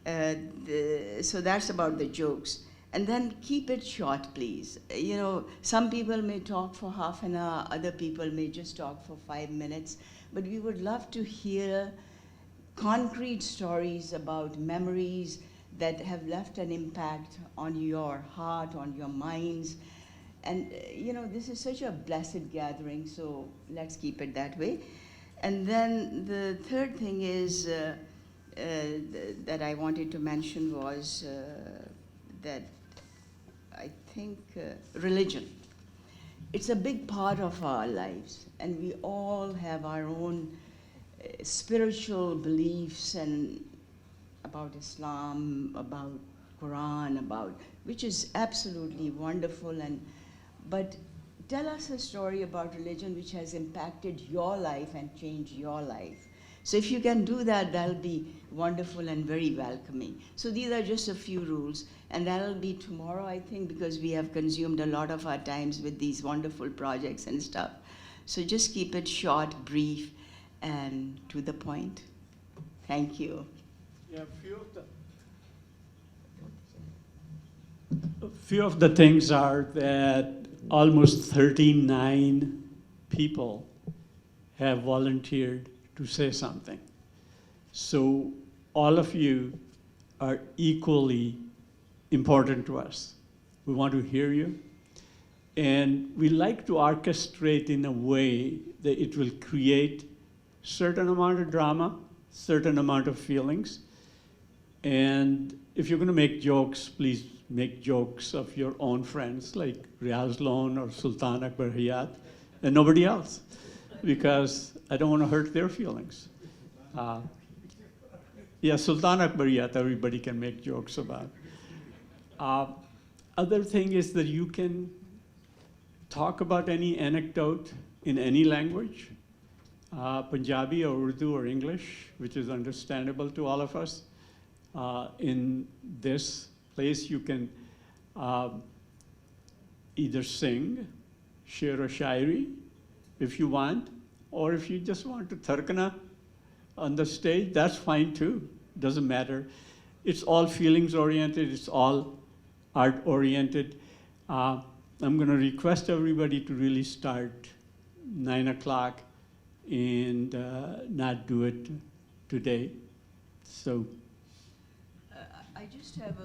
So that's about the jokes. And then keep it short, please. You know, some people may talk for half an hour, other people may just talk for 5 minutes, but we would love to hear concrete stories about memories that have left an impact on your heart, on your minds. And you know, this is such a blessed gathering, so let's keep it that way. And then the third thing is that I wanted to mention was that I think religion. It's a big part of our lives, and we all have our own spiritual beliefs and about Islam, about Quran, about, which is absolutely wonderful. But tell us a story about religion which has impacted your life and changed your life. So if you can do that, that'll be wonderful and very welcoming. So these are just a few rules, and that'll be tomorrow, I think, because we have consumed a lot of our times with these wonderful projects and stuff. So just keep it short, brief, and to the point. Thank you. Yeah, a few of the things are that almost 39 people have volunteered to say something. So all of you are equally important to us. We want to hear you. And we like to orchestrate in a way that it will create certain amount of drama, certain amount of feelings. And if you're going to make jokes, please make jokes of your own friends like Riaz Lone or Sultan Akbar Hayat and nobody else, because I don't want to hurt their feelings. Yeah, Sultan Akbar Hayat, everybody can make jokes about. Other thing is that you can talk about any anecdote in any language, Punjabi or Urdu or English, which is understandable to all of us. In this place, you can either sing, share a shairi, if you want, or if you just want to tarkana on the stage, that's fine too, doesn't matter. It's all feelings oriented, it's all art oriented. I'm gonna request everybody to really start 9 o'clock and not do it today. So. I just have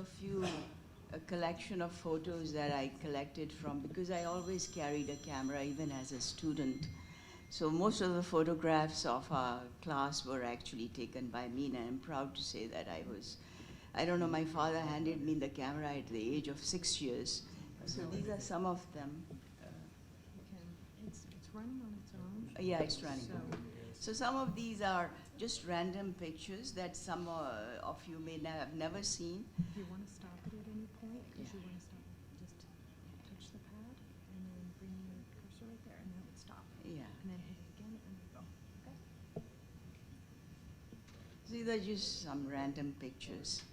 a collection of photos that I collected from, because I always carried a camera even as a student. So most of the photographs of our class were actually taken by me, and I'm proud to say that I don't know, my father handed me the camera at the age of 6 years. So these are some of them. It's running on its own. Yeah, it's running. So some of these are just random pictures that some of you may have never seen. Do you want to stop it at any point? Because you want to stop, just touch the pad and then bring your cursor right there and then it would stop. Yeah. And then hit it again and then go. Okay? These are just some random pictures.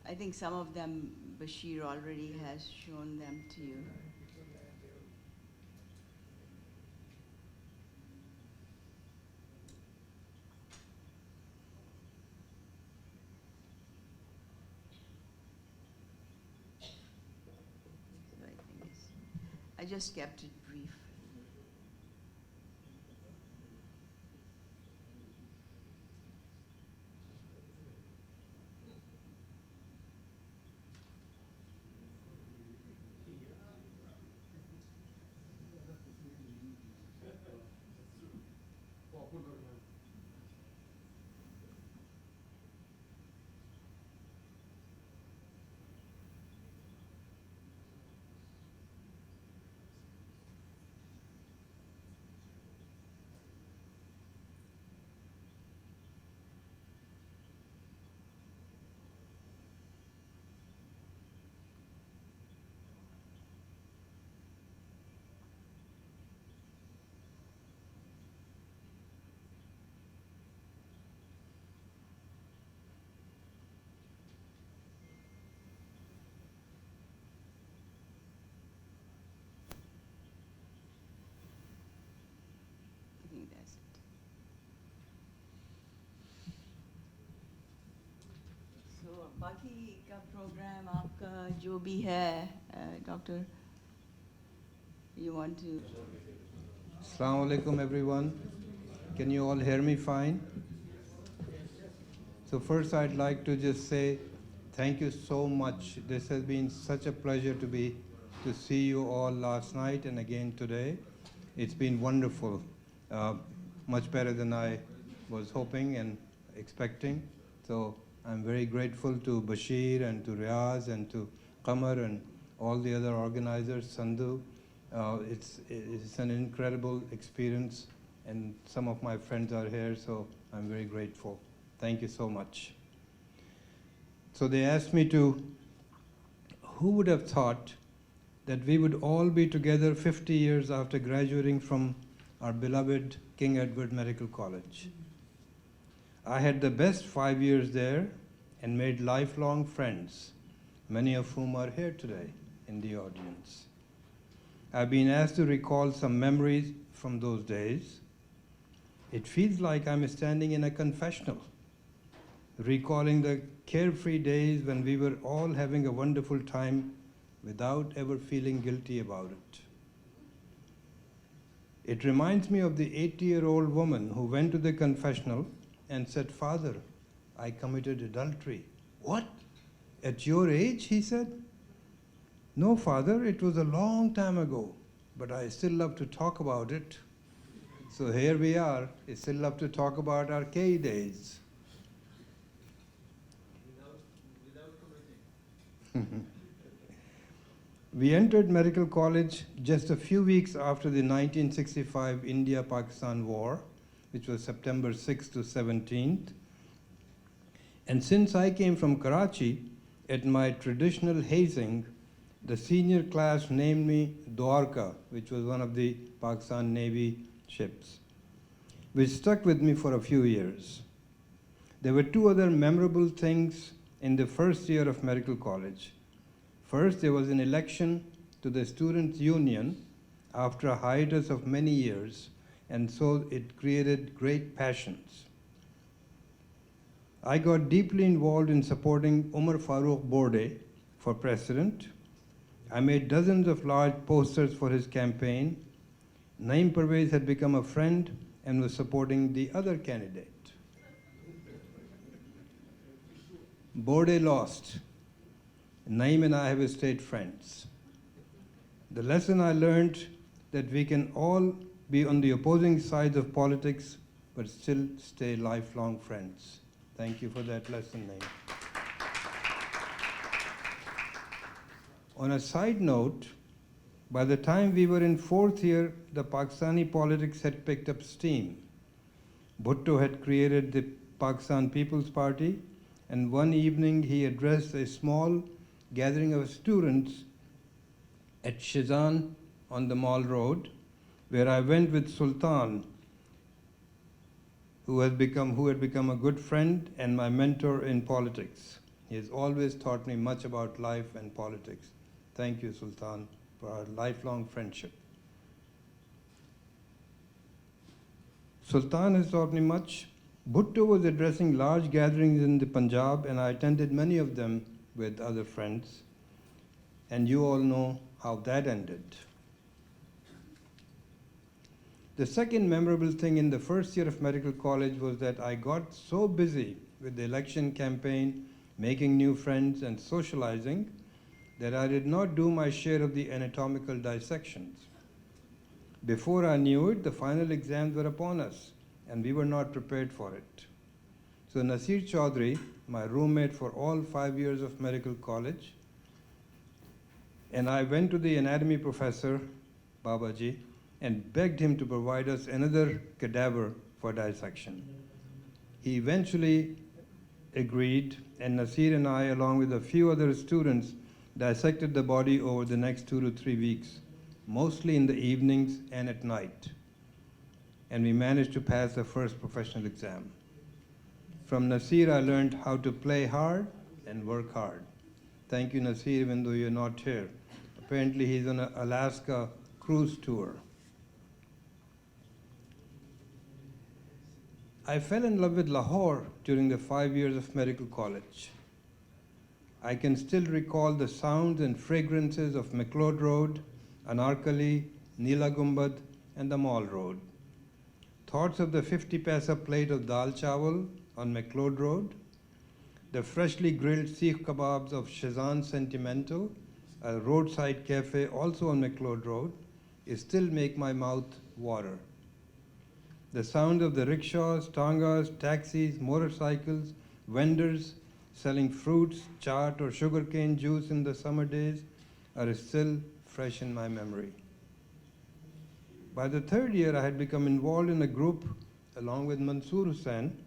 I think some of them Bashir already has shown them to you. I just kept it brief. program, आपका जो भी है, Doctor, you want to? Assalamu alaikum everyone. Can you all hear me fine? So first I'd like to just say thank you so much. This has been such a pleasure to see you all last night and again today. It's been wonderful, much better than I was hoping and expecting. So I'm very grateful to Bashir and to Riaz and to Qamar and all the other organizers, Sandhu. It's an incredible experience, and some of my friends are here, so I'm very grateful. Thank you so much. So they asked me who would have thought that we would all be together 50 years after graduating from our beloved King Edward Medical College. I had the best 5 years there and made lifelong friends, many of whom are here today in the audience. I've been asked to recall some memories from those days. It feels like I'm standing in a confessional, recalling the carefree days when we were all having a wonderful time without ever feeling guilty about it. It reminds me of the 80-year-old woman who went to the confessional and said, "Father, I committed adultery." "What? At your age?" he said. "No, Father, it was a long time ago, but I still love to talk about it." So here we are, I still love to talk about our KE days. We entered medical college just a few weeks after the 1965 India-Pakistan War, which was September 6th to 17th. And since I came from Karachi, at my traditional hazing, the senior class named me Dwarka, which was one of the Pakistan Navy ships, which stuck with me for a few years. There were two other memorable things in the first year of medical college. First, there was an election to the Students' Union after a hiatus of many years, and so it created great passions. I got deeply involved in supporting Umar Farooq Borde for president. I made dozens of large posters for his campaign. Naeem Pervez had become a friend and was supporting the other candidate. Borde lost. Naeem and I have stayed friends. The lesson I learned that we can all be on the opposing sides of politics but still stay lifelong friends. Thank you for that lesson, Naeem. On a side note, by the time we were in fourth year, the Pakistani politics had picked up steam. Bhutto had created the Pakistan People's Party, and one evening he addressed a small gathering of students at Shizan on the Mall Road, where I went with Sultan, who had become a good friend and my mentor in politics. He has always taught me much about life and politics. Thank you, Sultan, for our lifelong friendship. Sultan has taught me much. Bhutto was addressing large gatherings in the Punjab, and I attended many of them with other friends. And you all know how that ended. The second memorable thing in the first year of medical college was that I got so busy with the election campaign, making new friends, and socializing that I did not do my share of the anatomical dissections. Before I knew it, the final exams were upon us, and we were not prepared for it. So Nasir Chaudhry, my roommate for all 5 years of medical college, and I went to the anatomy professor, Babaji, and begged him to provide us another cadaver for dissection. He eventually agreed, and Nasir and I, along with a few other students, dissected the body over the next 2 to 3 weeks, mostly in the evenings and at night. And we managed to pass the first professional exam. From Nasir, I learned how to play hard and work hard. Thank you, Nasir, even though you're not here. Apparently, he's on an Alaska cruise tour. I fell in love with Lahore during the 5 years of medical college. I can still recall the sounds and fragrances of McLeod Road, Anarkali, Neela Gumbad, and the Mall Road. Thoughts of the 50 paisa plate of dal chawal on McLeod Road, the freshly grilled Sikh kebabs of Shazan Sentimental, a roadside cafe also on McLeod Road, still make my mouth water. The sound of the rickshaws, tangas, taxis, motorcycles, vendors selling fruits, chaat or sugarcane juice in the summer days are still fresh in my memory. By the third year, I had become involved in a group along with Mansoor Hussain,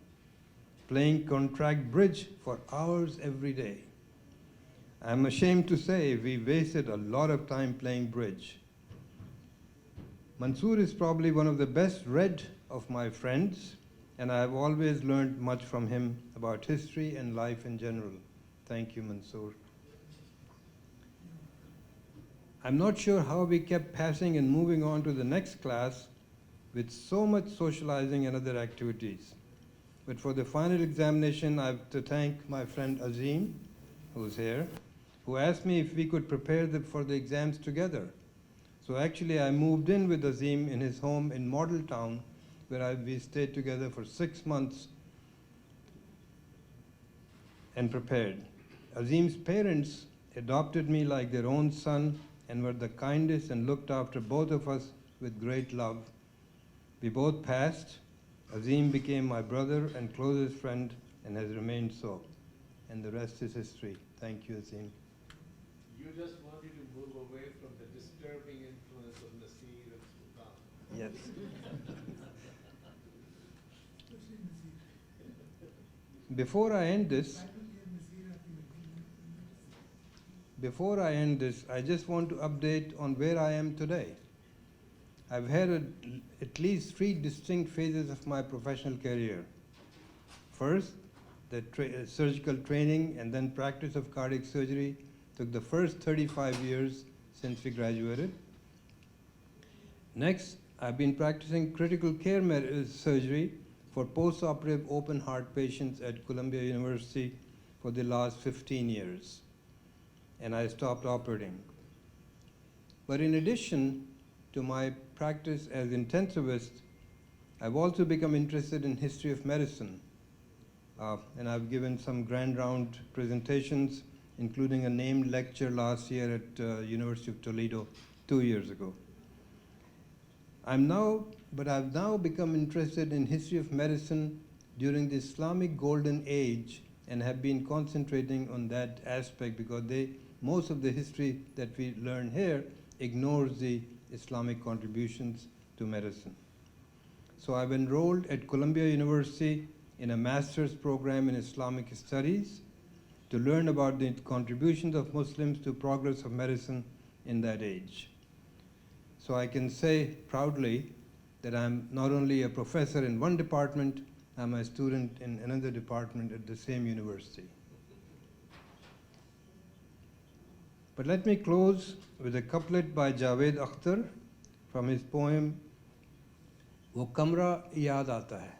playing contract bridge for hours every day. I'm ashamed to say we wasted a lot of time playing bridge. Mansoor is probably one of the best read of my friends, and I have always learned much from him about history and life in general. Thank you, Mansoor. I'm not sure how we kept passing and moving on to the next class with so much socializing and other activities. But for the final examination, I have to thank my friend Azim, who's here, who asked me if we could prepare for the exams together. So actually, I moved in with Azim in his home in Model Town, where we stayed together for 6 months and prepared. Azim's parents adopted me like their own son and were the kindest and looked after both of us with great love. We both passed. Azim became my brother and closest friend and has remained so. And the rest is history. Thank you, Azim. You just wanted to move away from the disturbing influence of Nasir and Sultan. Yes. Before I end this, I just want to update on where I am today. I've had at least 3 distinct phases of my professional career. First, the surgical training and then practice of cardiac surgery took the first 35 years since we graduated. Next, I've been practicing critical care surgery for post-operative open heart patients at Columbia University for the last 15 years. And I stopped operating. But in addition to my practice as intensivist, I've also become interested in history of medicine. And I've given some grand round presentations, including a named lecture last year at University of Toledo 2 years ago. I've now become interested in history of medicine during the Islamic Golden Age and have been concentrating on that aspect because most of the history that we learn here ignores the Islamic contributions to medicine. So I've enrolled at Columbia University in a master's program in Islamic studies to learn about the contributions of Muslims to progress of medicine in that age. So I can say proudly that I'm not only a professor in one department, I'm a student in another department at the same university. But let me close with a couplet by Javed Akhtar from his poem, Wo Kamra Yaad Aata Hai.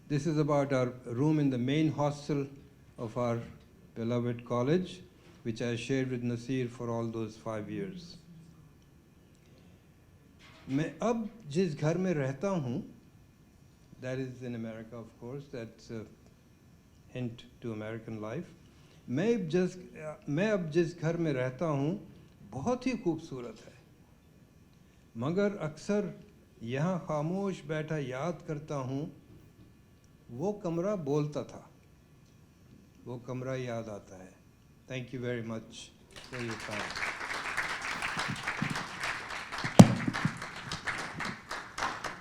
This is about our room in the main hostel of our beloved college, which I shared with Nasir for all those 5 years. मैं अब जिस घर में रहता हूँ, that is in America of course, that's a hint to American life. मैं अब जिस घर में रहता हूँ बहुत ही खूबसूरत है, मगर अक्सर यहाँ खामोश बैठा याद करता हूँ वो कमरा बोलता था, वो कमरा याद आता है. Thank you very much for your time.